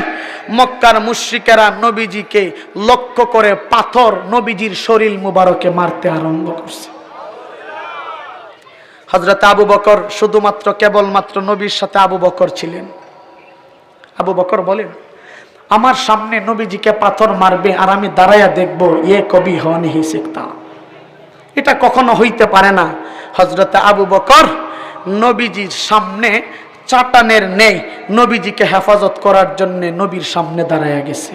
মক্কার মুশরিকেরা নবীজিকে লক্ষ্য করে পাথর নবীজির শরীর মুবারকে মারতে আরম্ভ করছে। হযরত আবু বকর শুধুমাত্র কেবলমাত্র নবীর সাথে আবু বকর ছিলেন। আবু বকর বলেন, আমার সামনে নবীজিকে পাথর মারবে আর আমি দাঁড়ায়া দেখব, ইয়ে কবি হনি হি সিকতা, এটা কখনো হইতে পারে না। হযরত আবু বকর নবীজির সামনে চাটানের নেই নবীজিকে হেফাজত করার জন্য নবীর সামনে দাঁড়ায়া গেছে।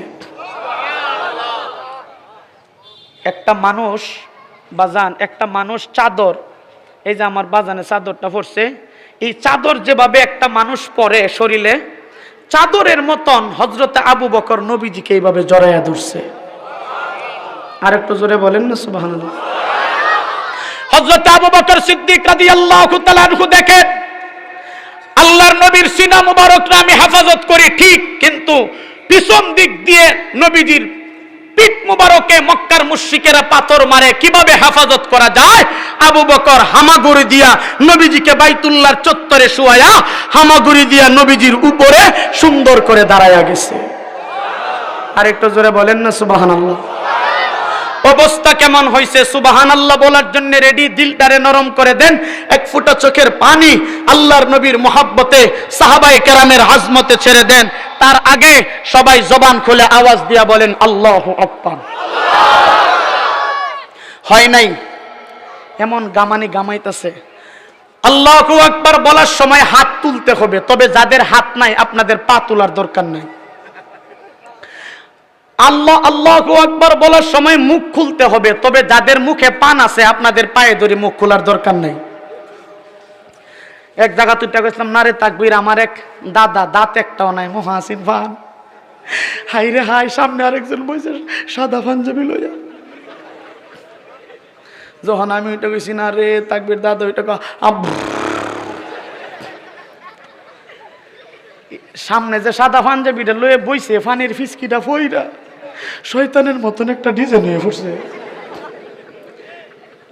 একটা মানুষ বাজান, একটা মানুষ চাদর, এই যে আমার বাজানে চাদরটা পরছে, এই চাদর যেভাবে একটা মানুষ পরে শরীরে, চাদরের মতন হযরতে আবু বকর নবীজিকে এইভাবে জড়াইয়া ধরছে। আর একটু জোরে বলেন না সুবহানাল্লাহ। হযরত আবু বকর সিদ্দিক রাদিয়াল্লাহু তাআলা আনহু দেখেন, আল্লাহর নবীর সিনা মুবারককে আমি হেফাজত করি ঠিক, কিন্তু পিছন দিক দিয়ে নবীজির পিঠ মুবারকে মক্কার মুশরিকেরা পাথর মারে, কিভাবে হেফাজত করা যায়? আবু বকর হামাগুড়ি দিয়া নবীজিকে বাইতুল্লাহর চত্বরে শুয়ায়া হামাগুড়ি দিয়া নবীজির উপরে সুন্দর করে দাঁড়ায়া গেছে। আর একটু জোরে বলেন না সুবহানাল্লাহ। ও অবস্থা কেমন হয়েছে সুবহানাল্লাহ বলার জন্য রেডি, দিলটারে নরম করে দেন। এক ফোঁটা চোখের পানি আল্লাহর নবীর মহব্বতে সাহাবায়ে কেরামের আজমতে ছেড়ে দেন। তার আগে সবাই জবান খুলে আওয়াজ দিয়া বলেন আল্লাহু আকবার। হয় নাই এমন গামানি গামাইতেছে। আল্লাহু আকবার বলার সময় হাত তুলতে হবে, তবে যাদের হাত নাই আপনাদের পা তোলার দরকার নাই। আল্লাহু আকবার বলার সময় মুখ খুলতে হবে, তবে যাদের মুখে পান আছে আপনাদের পায়ে ধরে মুখ খোলার দরকার নাই। এক জায়গা তুইটা গেছিলাম, নারে তাকবীর, আমার এক দাদা দাঁত একটাও নাই, মহাসিন পান। হাই রে হাই, সামনে আরেকজন বসে সাদা পাঞ্জাবি লইয়া। যখন আমি ওইটা গেছি না রে তাকবীর দাদা, ওইটা সামনে যে সাদা পাঞ্জাবিটা লয়ে বইছে, ফানির ফিসকিটা ফইরা শয়তানের মতন একটা ডিজাইন হয়ে পড়ছে।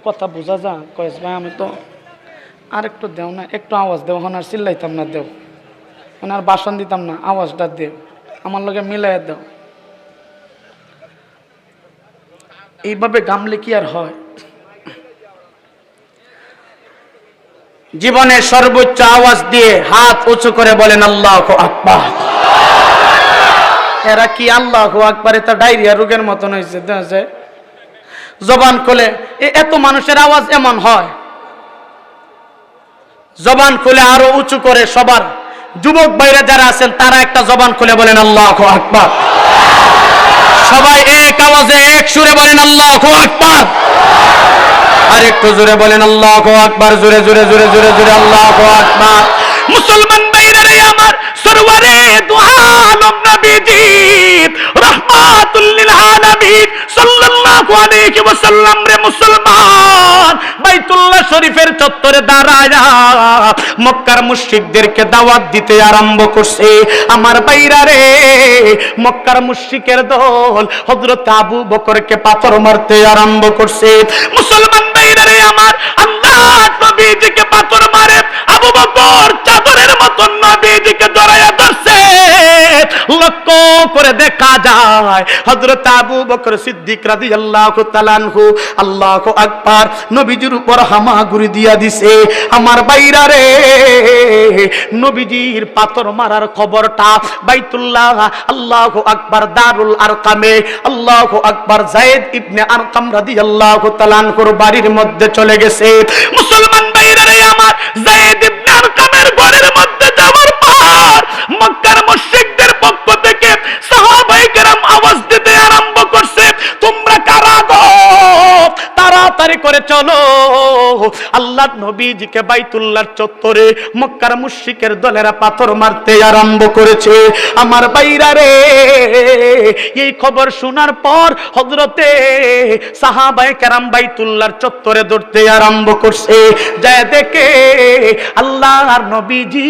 কথা বোঝা যা কয়েস ভাই, আমি তো আর একটু দেও না, একটু আওয়াজ দেও, এখন আর চিল্লাইতাম না, দেও মানে আর বাসন দিতাম না, আওয়াজটা দেও, আমার লগে মিলাইয়া দাও। এইভাবে গামলে কি আর হয়? জীবনের সর্বোচ্চ আওয়াজ দিয়ে হাত উঁচু করে বলেন আল্লাহু আকবার। এরা কি আল্লাহু আকবার, এটা ডায়রিয়া রোগের মতন হয়েছে। জবান খুলে এত মানুষের আওয়াজ এমন হয়, জবান খুলে আরো উঁচু করে সবার যুবক ভাইরা যারা আছেন তারা একটা জবান খুলে বলেন আল্লাহু আকবার। সবাই এক আওয়াজে এক সুরে বলেন আল্লাহু আকবার। আর একটু জোরে বলেন আল্লাহু আকবার, জোরে জোরে জোরে জোরে জোরে আল্লাহু আকবার। মুসলমান ভাইরা রে আমার, সরওয়ারে দু আলম নবীজি রাহমাতুল লিল আলামিন সাল্লাল্লাহু আলাইহি ওয়াসাল্লাম রে মুসলমান বাইতুল্লাহ শরীফের চত্বরে দাঁড়ায়া মক্কার মুশরিকদেরকে দাওয়াত দিতে আরম্ভ করছে। আমার ভাইরা রে, মক্কার মুশরিকের দল হযরত আবু বকরকে পাথর মারতে আরম্ভ করছে। মুসলমান ভাইরা রে আমার, আল্লাহ নবীজিকে পাথর মারে, আবু বকর চাদরের মতন নবীজিকে জড়ায়া ধরছে। লক্ষ্য করে দেখা যায় হযরত আবু বকর সিদ্দিক রাদিয়াল্লাহু তাআলা আনহু আল্লাহু আকবার নবীজির উপর হামাগুড়ি দিয়া দিছে। আমার ভাইরা রে, নবীজির পাথর মারার খবরটা বাইতুল্লাহ আল্লাহু আকবার দারুল আরকামে আল্লাহু আকবার যায়েদ ইবনে আরকাম রাদিয়াল্লাহু তাআলা আনহুর বাড়ির মধ্যে চলে গেছে। মুসলমান ভাইরা রে আমার, যায়েদ ইবনে আরকামের ঘরের মধ্যে যাওয়ার পর মক্কার মুশরিকদের পক্ষ থেকে সাহাবায়ে কেরাম আওয়াজ দিতে আরম্ভ করছে, তোমরা কারা গো, তাড়াতাড়ি করে চলো। আল্লাহর নবীজিকে বাইতুল্লাহর চত্বরে মক্কার মুশরিকের দলেরা পাথর মারতে আরম্ভ করেছে। আমার ভাইরা রে, এই খবর শোনার পর হযরতে সাহাবায়ে কেরাম বাইতুল্লাহর চত্বরে দৌড়তে আরম্ভ করছে। যায় দেখে আল্লাহর নবীজি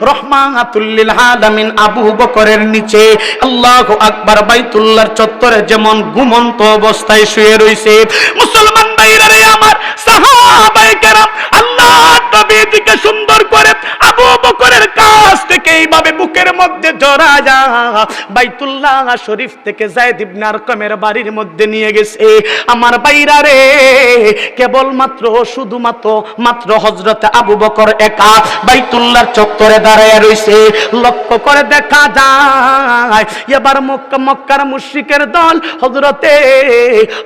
রহমাতুল লিল আলামিন আবু বকরের নিচে আল্লাহু আকবার বাইতুল্লাহর চত্বরে যেমন ঘুমন্ত অবস্থায় শুয়ে রয়েছে। মুসলমান ভাইরা রে আমার, সাহাবায়ে কেরাম আল্লাহর নবীজিকে সুন্দর করে আবু বকরের কাছ থেকে এইভাবে বুকের মধ্যে জড়ায়া বাইতুল্লাহ শরীফ থেকে যায়েদ ইবনে আরকামের বাড়ির মধ্যে নিয়ে গেছে। আমার ভাইরা রে, কেবলমাত্র শুধুমাত্র হযরত আবু বকর একা বাইতুল্লাহর চত্বরে দাঁড়ায় রইছে। লক্ষ্য করে দেখা যায় এবার মক্কার মুশরিকের দল হযরতে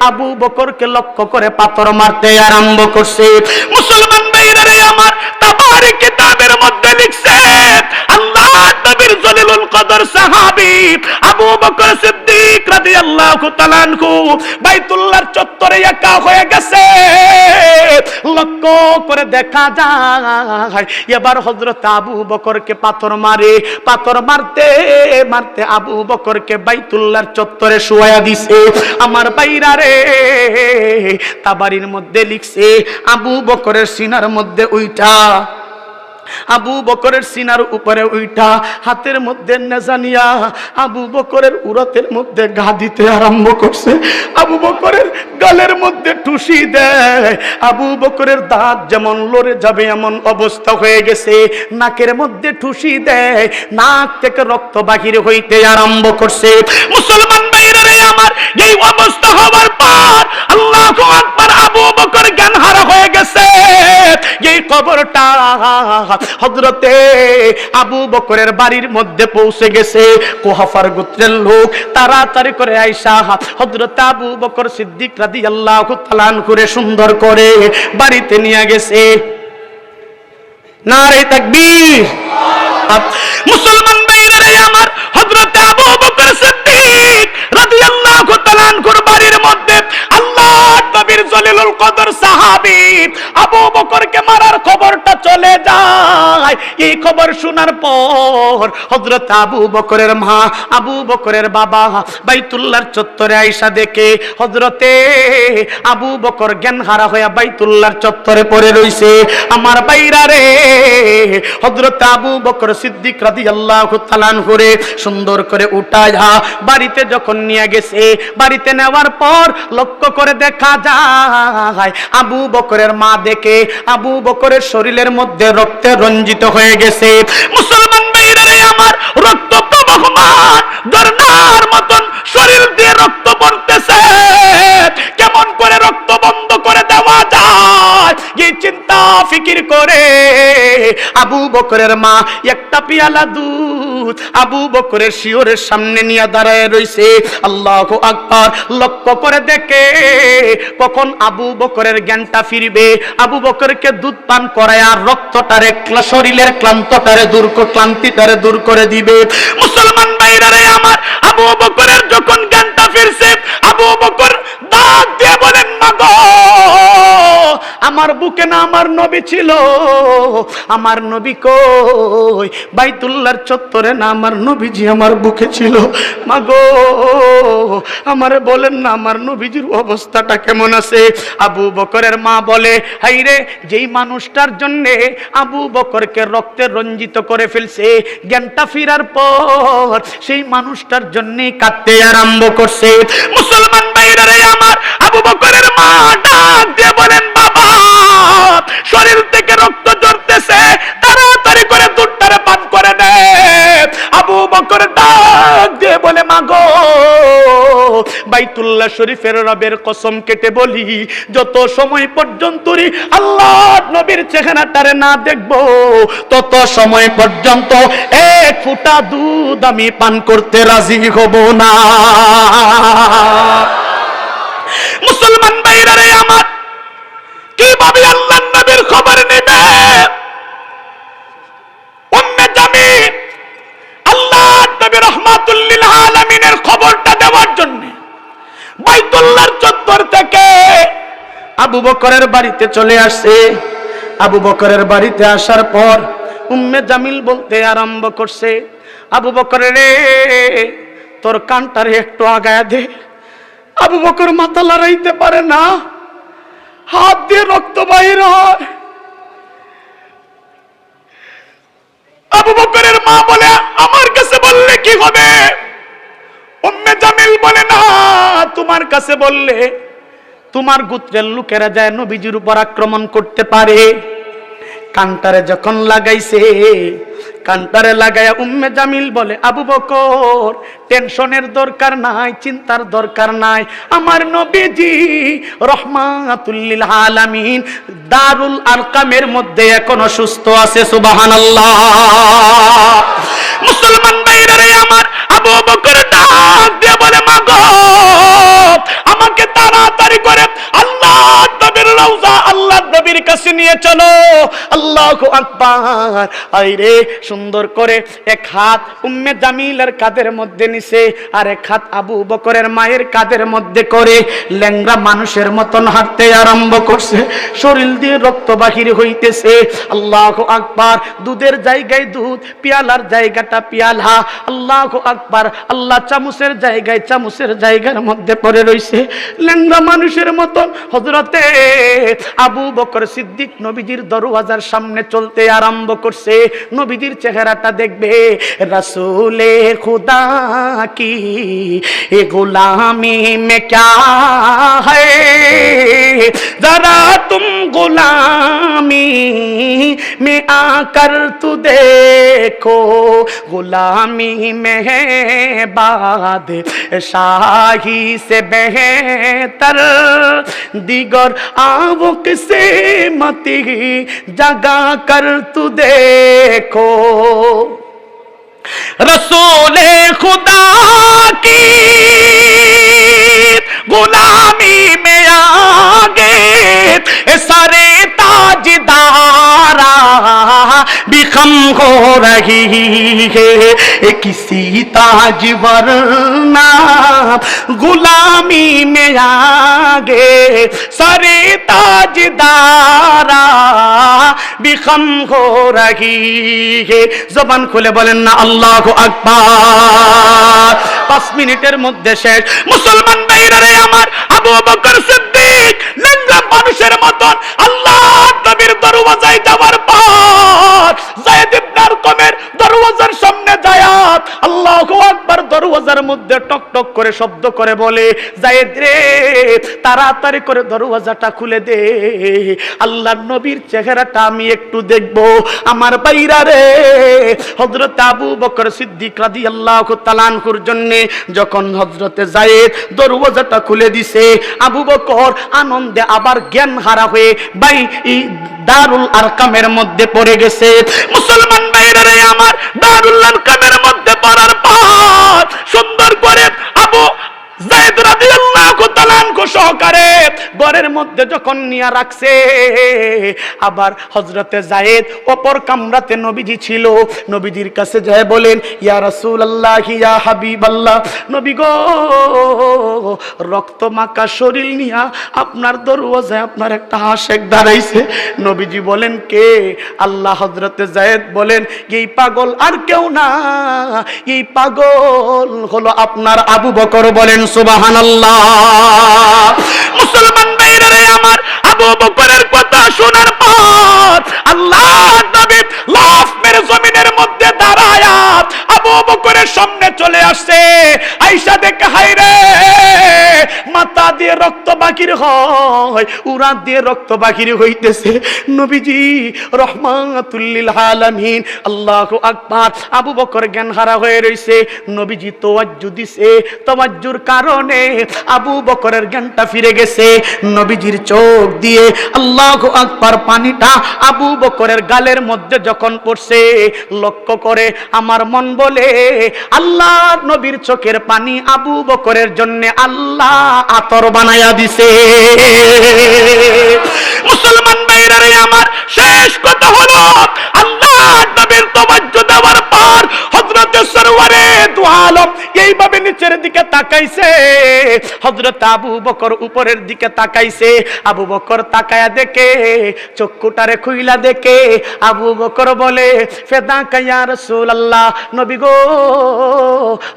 আবু বকরকে লক্ষ্য করে পাথর মারতে আরম্ভ করছে। মুসলমান ভাইরা রে আমার, তাবারক কিতাবের মধ্যে লিখছে আল্লাহর নবীর জলিলুল কদর সাহাবী আবু বকর সিদ্দিক রাদিয়াল্লাহু তাআলা আনহু বাইতুল্লাহর চত্বরে একা হয়ে গেছে। লক্ষ্য করে দেখা যায় এবার হযরত আবু বকরকে পাথর মারতে মারতে আবু বকরকে বাইতুল্লাহর চত্বরে শুয়ায়া দিছে। আমার ভাইরা রে, তাবারির মধ্যে লিখছে আবু বকরের সিনার মধ্যে উইঠা, আবু বকরের সিনার উপরে উইঠা হাতের মধ্যে নেজা নিয়া আবু বকরের উরতের মধ্যে ঘা দিতে আরম্ভ করছে। আবু বকরের গালের মধ্যে ঠুসি দেয়, আবু বকরের দাঁত যেমন লড়ে যাবে এমন অবস্থা হয়ে গেছে। নাকের মধ্যে ঠুসি দেয়, নাক থেকে রক্ত বাহির হইতে আরম্ভ করছে। মুসলমান ভাইরা রে আমার, এই অবস্থা হওয়ার পর আল্লাহু আকবার, আবু বকর জ্ঞানহারা হয়ে গেছে। এই কবরটা হযরতে আবু বকরের বাড়ির মধ্যে পৌঁছে গেছে। কুহাফার গোত্রের লোক তাড়াতাড়ি করে আয়েশা হযরত আবু বকর সিদ্দিক রাদিয়াল্লাহু তাআলা করে সুন্দর করে বাড়িতে নিয়ে গেছে। নারে তাকবীর। মুসলমান ভাইরা রে আমার, হযরত আবু বকর সিদ্দিক রাদিয়াল্লাহু তাআলা বাড়ির মধ্যে আল্লাহর নবীর জলিলুল কদর সাহাবী আবু বকরকে মারার খবরটা চলে যায়। এই খবর শোনার পর হযরত আবু বকরের মা, আবু বকরের বাবা বাইতুল্লাহর চত্বরে আয়েশা দেখে হযরতে আবু বকর জ্ঞানহারা হয়ে বাইতুল্লাহর চত্বরে পড়ে রইছে। আমার বাইরা রে, হযরত আবু বকর সিদ্দিক রাদিয়াল্লাহু তাআলা করে সুন্দর করে উঠায়া বাড়িতে যখন নিয়ে গেছে, বাড়িতে নেওয়ার পর লক্ষ্য করে দেখা যায় আবু বকরের মা দেখে আবু বকরের শরীরের মধ্যে রক্তে রঞ্জিত হয়ে গেছে। মুসলমান ভাইরা রে আমার, রক্ত প্রবাহমান ঝর্ণার মতন শরীর দিয়ে রক্ত পড়তেছে। কেমন করে রক্ত বন্ধ করে দেওয়া যায়, এই চিন্তা ফিকির করে আবু বকরের মা একটা পিয়ালা দুধ আবু বকরের শিয়রের সামনে নিয়ে দাঁড়ায় রইছে। আল্লাহু আকবার। লক্ষ্য করে দেখে কখন আবু বকরের জ্ঞানটা ফিরবে, আবু বকরকে দুধ পান করায় আর রক্তটারে, শরীরের ক্লান্তিটারে দূর করে দিবে। মুসলমান ভাইরা রে আমার, আবু বকরের যখন জ্ঞানটা ফিরছে, আবু বকর ডাক দিয়ে বলেন, মা গো, আমার বুকে না আমার নবী ছিল, আমার নবী কই? বাইতুল্লাহর চত্বরে না আমার নবীজি আমার বুকে ছিল। মা গো, আমারে বলেন না আমার নবীজির অবস্থাটা কেমন আছে? আবু বকরের মা বলে, হাই রে, যেই মানুষটার জন্য আবু বকরকে রক্তে রঞ্জিত করে ফেলছে, জ্ঞানটা ফিরার পর সেই মানুষটার জন্যই কাঁদতে আরম্ভ করছে। মুসলমান ভাইরা রে আমার, আবু বকরের মা ডাক দিয়ে বলেন, বাবা, শরীর থেকে রক্ত ঝরতেছে, তাড়াতাড়ি করে দুধটারে পান করে দে। আবু বকর ডাক দিয়ে বলে, মা গো, বাইতুল্লাহ শরীফের রবের কসম কেটে বলি, যত সময় পর্যন্ত আল্লাহর নবীর চেহারাটারে না দেখবো, তত সময় পর্যন্ত এক ফোঁটা দুধ আমি পান করতে রাজি হব না। মুসলমান ভাইরা রে আমার, কিভাবে আল্লাহর নবীর খবর নেবে? উম্মে জামিল আল্লাহর নবী রাহমাতুল লিল আলামিনের খবরটা দেওয়ার জন্য বাইতুল্লাহর চত্বর থেকে আবু বকরের বাড়িতে চলে আসে। আবু বকরের বাড়িতে আসার পর উম্মে জামিল বলতে আরম্ভ করছে, আবু বকর রে, তোর কানটারে একটু আগায়া দে। আবু বকর মাথা লড়াইতে পারে না, হাত দিয়ে রক্ত বাহির হয়। আবু বকরের মা বলে, আমার কাছে বললে কি হবে? উম্মে জামিল বলে, না, তোমার কাছে বললে তোমার গোত্রের লোকেরা যায় নবীজির উপর আক্রমণ করতে পারে। কান্টারে যখন লাগাইছে, কান্টারে লাগায়া উম্মে জামিল বলে, আবু বকর, টেনশনের দরকার নাই, চিন্তার দরকার নাই। আমার নবীজি রহমাতুল লিল আলামিন দারুল আরকামের মধ্যে এখনো সুস্থ আছে। সুবহানাল্লাহ। মুসলমান ভাইরা রে আমার, আবু বকর ডাক দিয়ে বলে, মা গো, আমাকে তাড়াতাড়ি করে আল্লাহর নবীর রওজা, আল্লাহর নবীর কাছে নিয়ে চলো। আল্লাহু আকবার। আইরে, সুন্দর করে এক হাত উম্মে জামিলের কাঁধের মধ্যে নিছে, আর এক হাত আবু বকরের মায়ের কাঁধের মধ্যে করে ল্যাংড়া মানুষের মতন হাঁটতে আরম্ভ করছে। শরীর দিয়ে রক্ত বাহির হইতেছে। আল্লাহু আকবার। দুধের জায়গায় দুধ, পিয়ালার জায়গাটা পিয়ালা। আল্লাহু আকবার। আল্লাহ চামচের জায়গায় চামচের জায়গার মধ্যে পড়ে রইছে। ল্যাংড়া মানুষের মতন হযরতে আবু বকর সিদ্দিক নবীজির দরওয়াজার সামনে চলতে আরম্ভ করছে। নবীজির চেহারাটা দেখবে, রাসূলে খুদা কি এ গোলামি মে ক্যা হ্যায়, तुम गुलामी में आकर तू देखो, गुलामी में है बाद शाही से बेहतर, दिगर आवक से मती जगा कर तू देखो। रसूले खुदा की गुलामी में आगे सारे ताजदारा भी कम हो रही है, किसी ताजवर ना गुलामी में आगे सारे ताजदारा भी कम हो रही है। जबान खुले बोलेन ना আল্লাহু আকবার। 5 মিনিটের মধ্যে শেষ। মুসলমান ভাইরা রে আমার, আবু বকর সিদ্দিক ল্যাংড়া মানুষের মতন আল্লাহর নবীর দরওয়াজায় যাওয়ার পর যায়েদ ইবনে আরকামের দরওয়াজার সামনে যায়াত আল্লাহু আকবার দরওয়াজার মধ্যে টক টক করে শব্দ করে বলে, যায়েদ রে তাড়াতাড়ি করে দরওয়াজাটা খুলে দে, আল্লাহর নবীর চেহারাটা আমি একটু দেখব। আমার ভাইরা রে, হযরত আবু বকর সিদ্দিক রাদিয়াল্লাহু তাআলা আনহুর জন্য যখন হযরতে যায়েদ দরওয়াজাটা খুলে দিছে, আবু বকর আনন্দে আবার জ্ঞান হারা হয়ে ভাই দারুল আরকামের মধ্যে পড়ে গেছে। মুসলমান ভাইরা রে আমার, দারুল আরকামের মধ্যে পড়ার পর সুন্দর করে আবু যায়েদ রাদিয়াল্লাহু তাআলা আনহু সহকারে ঘরের মধ্যে যখন নিয়ে রাখছে, আবার হযরতে যায়েদ অপর কামরাতে নবীজি ছিল, নবীজির কাছে যায় বলেন, ইয়া রাসূলুল্লাহ ইয়া হাবিবাল্লাহ, নবী গো রক্ত মাখা শরীর নিয়া আপনার দরওয়াজায় আপনার একটা আশিক দাঁড়াইছে। নবীজি বলেন, কে? আল্লাহ। হযরতে যায়েদ বলেন, এই পাগল আর কেউ না, এই পাগল হলো আপনার আবু বকর। বলেন সুবহানাল্লাহ। মুসলমান ভাইরা রে আমার, আবু বকরের কথা শোনার পর আল্লাহর নবী লাফ মেরে জমিনের মধ্যে দাঁড়ায়া আবু বকরের সামনে চলে আসছে। আয়েশা দেখে, হায় রে, মাথা দিয়ে রক্ত বাকির হয়, উড়া দিয়ে রক্ত বাকির হইতেছে। নবীজি রহমাতুল লিল আলামিন, আল্লাহু আকবার। আবু বকর জ্ঞান হারা হয়ে রইছে, নবীজি তাওয়াজ্জু দিছে, তাওয়াজ্জুর কারণে আবু বকরের জ্ঞানটা ফিরে গেছে। নবীজির চোখ দিয়ে আল্লাহু আকবার পানিটা আবু বকরের গালের মধ্যে যখন পড়ছে, লক্ষ্য করে আমার মন বলে, আল্লাহর নবীর চোখের পানি আবু বকরের জন্য আল্লাহ আতর বানায়া দিছে। মুসলমান ভাইরা রে আমার, শেষ কথা হলো আল্লাহর নবীর তাওয়াজ্জু দেওয়ার পর হযরত সরওয়ারে দু আলম এইভাবে নিচের দিকে তাকাইছে, হযরত আবু বকর উপরের দিকে তাকাইছে। আবু বকর তাকায়া দেখে, চক্ষুটারে খুইলা দেখে, আবু বকর বলে, ফেদাকা ইয়া রাসূলুল্লাহ, নবী গো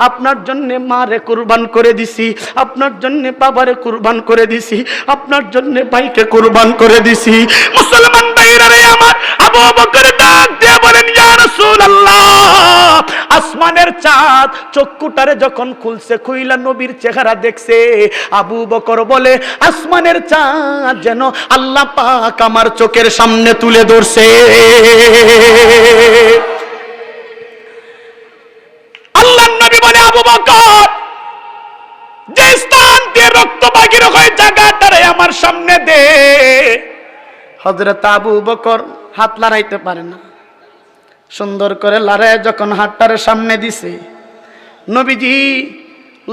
আপনার জন্য মারে কুরবান করে দিছি, আপনার জন্য বাবারে কুরবান করে দিছি, আপনার জন্য ভাইকে কুরবান করে দিছি। মুসলমান ভাইরা রে আমার, আবু বকর ডাক দিয়ে বলেন, ইয়া রাসূলুল্লাহ, আসমানের চাঁদ চক্ষুটারে যখন খুলছে, খুইলা নবীর চেহারা দেখছে, আবু বকর বলে, আসমানের চাঁদ যেন আল্লাহ পাক আমার চোখের সামনে তুলে ধরছে। আল্লাহর নবী বলে, আবু বকর, যে স্থান দিয়ে রক্ত বাগির হয় জায়গাটারে আমার সামনে দে। হযরত আবু বকর হাত লড়াইতে পারে না, সুন্দর করে লড়ায় যখন হাতটারে সামনে দিছে, নবীজি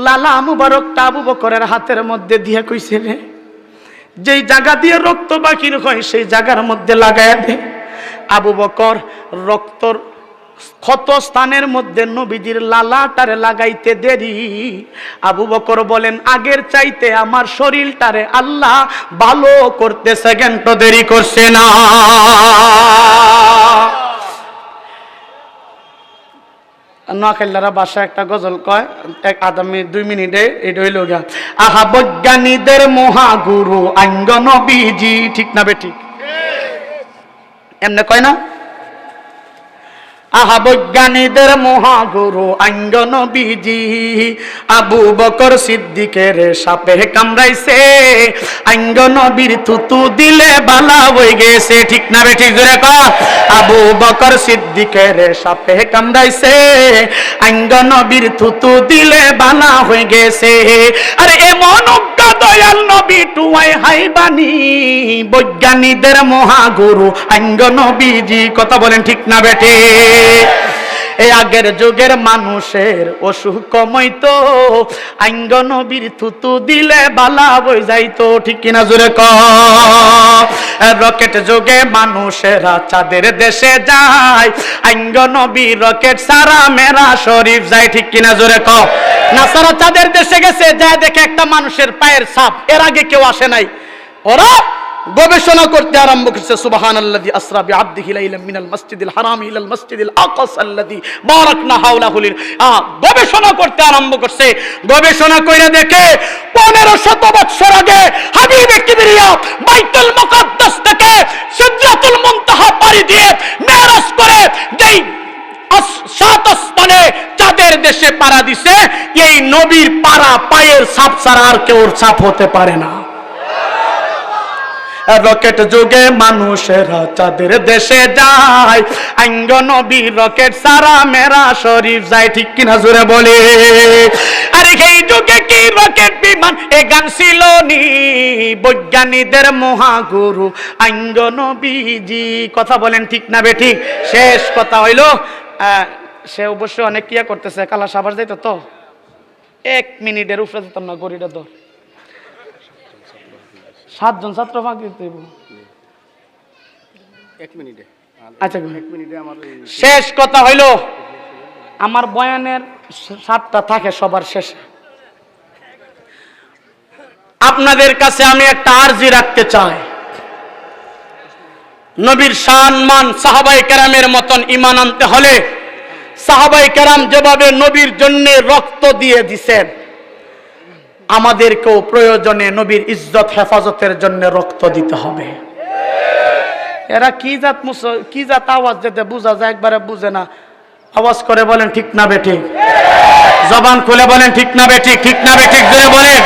লালা মুবারকটা আবু বকরের হাতের মধ্যে দিয়ে কইছে, রে যেই জায়গা দিয়ে রক্ত বাকির হয় সেই জায়গার মধ্যে লাগায় দে। আবু বকর রক্তর ক্ষত স্থানের মধ্যে নবীজির লালাটারে লাগাইতে দেরি। আবু বকর বলেন, আগের চাইতে আমার শরীরটারে আল্লাহ ভালো করতে সেকেন্ড দেরি করছে না। নোয়াখালীরা বাসা একটা গজল কয়, এক আদামি 2 মিনিটে, এটা হইল গা, আহা বৈজ্ঞানিকদের মহাগুরু আঙ্গ নবীজি। ঠিক না বে ঠিক? এমনে কয় না? আহা বৈজ্ঞানিকদের মহাগুরু আঙ্গ নবীজি আবু বকর সিদ্দিকের সাপে কামড়াইছে, আঙ্গ নবীর থুতু দিলে বালা হয়ে গেছে। ঠিক না বেঠিক জোরে কর। আবু বকর সিদ্দিকের সাপে কামড়াইছে, আঙ্গ নবীর থুতু দিলে বালা হয়ে গেছে। আর এমন অজ্ঞা দয়াল নবী টুয়াই হাইবানি বৈজ্ঞানিকদের মহাগুরু আঙ্গ নবীজি। কথা বলেন ঠিক না বেঠে? এই আগের যুগের মানুষের অসুখ কমাইতো, আঙ্গ নবীর থুতু দিলে বালা বই যাইতো। ঠিক কিনা জোরে কর। রকেট যুগে মানুষেরা চাঁদের দেশে যায়, আঙ্গ নবী রকেট সারা মেরা শরীফ যায়। ঠিক কিনা জোরে কর। নাসারা চাঁদের দেশে গেছে, যায় দেখে একটা মানুষের পায়ের ছাপ, এর আগে কেউ আসে নাই। ওরা গবেষণা করতে আরম্ভ করছে, সুবহানাল্লাযী আসরা বিআবদিহি লাইলাম মিনাল মাসজিদিল হারাম ইলাল মাসজিদিল আকসাল্লাযী বারাকনা হাওলাহু। গবেষণা করতে আরম্ভ করছে। গবেষণা কইরা দেখে 1500 বছর আগে হাবিবে কিবরিয়া বাইতুল মুকাদ্দাস থেকে সিদরাতুল মুনতাহা পাড়ি দিয়ে মেরাজ করে যেই 7 আসমানে চাঁদের দেশে পাড়া দিছে, এই নবীর পাড়া পায়ের ছাপ ছাড়া আর কেউ ছাপ হতে পারে না। রকেট যুগে মানুষেরা চাঁদের দেশে যায়, আঙ্গ নবী রকেট সারা মেরা শরীফ যায়। ঠিক কিনা জোরে বলে? আরে এই যুগে কি রকেট বিমান এ গান ছিল নি বৈজ্ঞানিকদের মহাগুরু আঙ্গ নবীজি। কথা বলেন ঠিক না বেঠিক? শেষ কথা হইল, সে অবশ্য অনেক কিয়া করতেছে, কালা সাবার যাইতো তো 1 মিনিটের উপরে যেতাম না, গড়িটা ধর 7 জন ছাত্র ফাঁকি দেব 1 মিনিটে। আচ্ছা 1 মিনিটে আমার শেষ কথা হইল, আমার বয়ানের 7টা থাকে সবার শেষে। আপনাদের কাছে আমি একটা আরজি রাখতে চাই। নবীর শান মান সাহাবায়ে কেরামের মতন ঈমান আনতে হলে সাহাবায়ে কেরাম যেভাবে নবীর জন্য রক্ত দিয়ে দিয়েছেন, আমাদেরকেও প্রয়োজনে নবীর ইজ্জত হেফাজতের জন্য রক্ত দিতে হবে। এরা কি জাত আওয়াজ যেতে বোঝা যায়, একবারে বুঝে না, আওয়াজ করে বলেন ঠিক না বেঠিক? জবান খুলে বলেন ঠিক না বেঠিক? ঠিক না বেঠিক জোরে বলেন।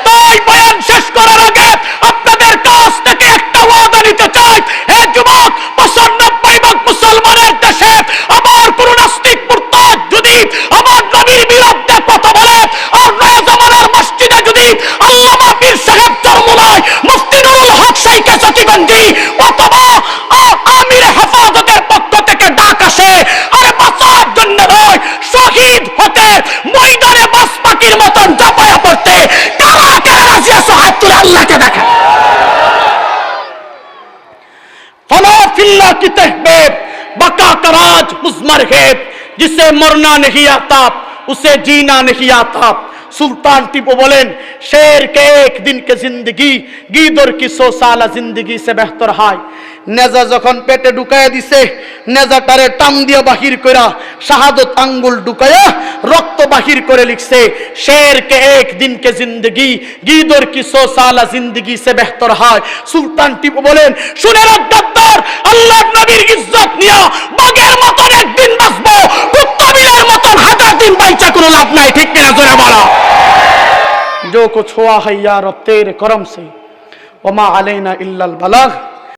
তাই বয়ান শেষ করার আগে আপনাদের কাছ থেকে একটা ওয়াদা নিতে চাই। হে যুবক, 95% মুসলমানের দেশে আবার কোন নাস্তিক মুরতাদ যদি আমার নবীর বিরুদ্ধে কথা বলে, আর নয়া জামানার মসজিদে যদি আল্লামা পীর সাহেব চরমুনায় মুফতি নুরুল হক শাইখে সচিগঞ্জি অথবা আমির হেফাজতের পক্ষ থেকে ডাক আসে, আরে বাঁচার জন্য নয়, শহীদ হতে ময়দানে বাস পাখির মতন চাপায়া পড়তে কারা কারা রাজি আছো? হাত তুলে আল্লাহকে দেখা। फना फिल्ला की तहबीब बका का राज मुज़मर है, जिसे मरना नहीं आता उसे जीना नहीं आता। सुल्तान टीपू बोलेन, शेर के एक दिन के जिंदगी गीदर की 100 साला जिंदगी से बेहतर है। नेजा যখন পেটে ঢুকায়া দিছে, নেজাটারে টান দিয়ে বাহির কইরা শাহাদত আঙ্গুল ঢুকায়া রক্ত বাহির করে লিখছে, শের কে এক দিন কে জিন্দেগি গীদর কি 100 সালা জিন্দেগি সে বেহতর হয়। সুলতান টিপু বলেন, শুনে রাখ গদ্দার, আল্লাহর নবীর ইজ্জত নিয়া বাগের মতন একদিন বাঁচবো, কুত্তাবিলের মতন 1000 দিন বাইচা কোনো লাভ নাই। ঠিক কিনা জোরে বলো? जो कुछ हुआ है या रब तेरे करम से, वमा अलैना इल्लल बलाग।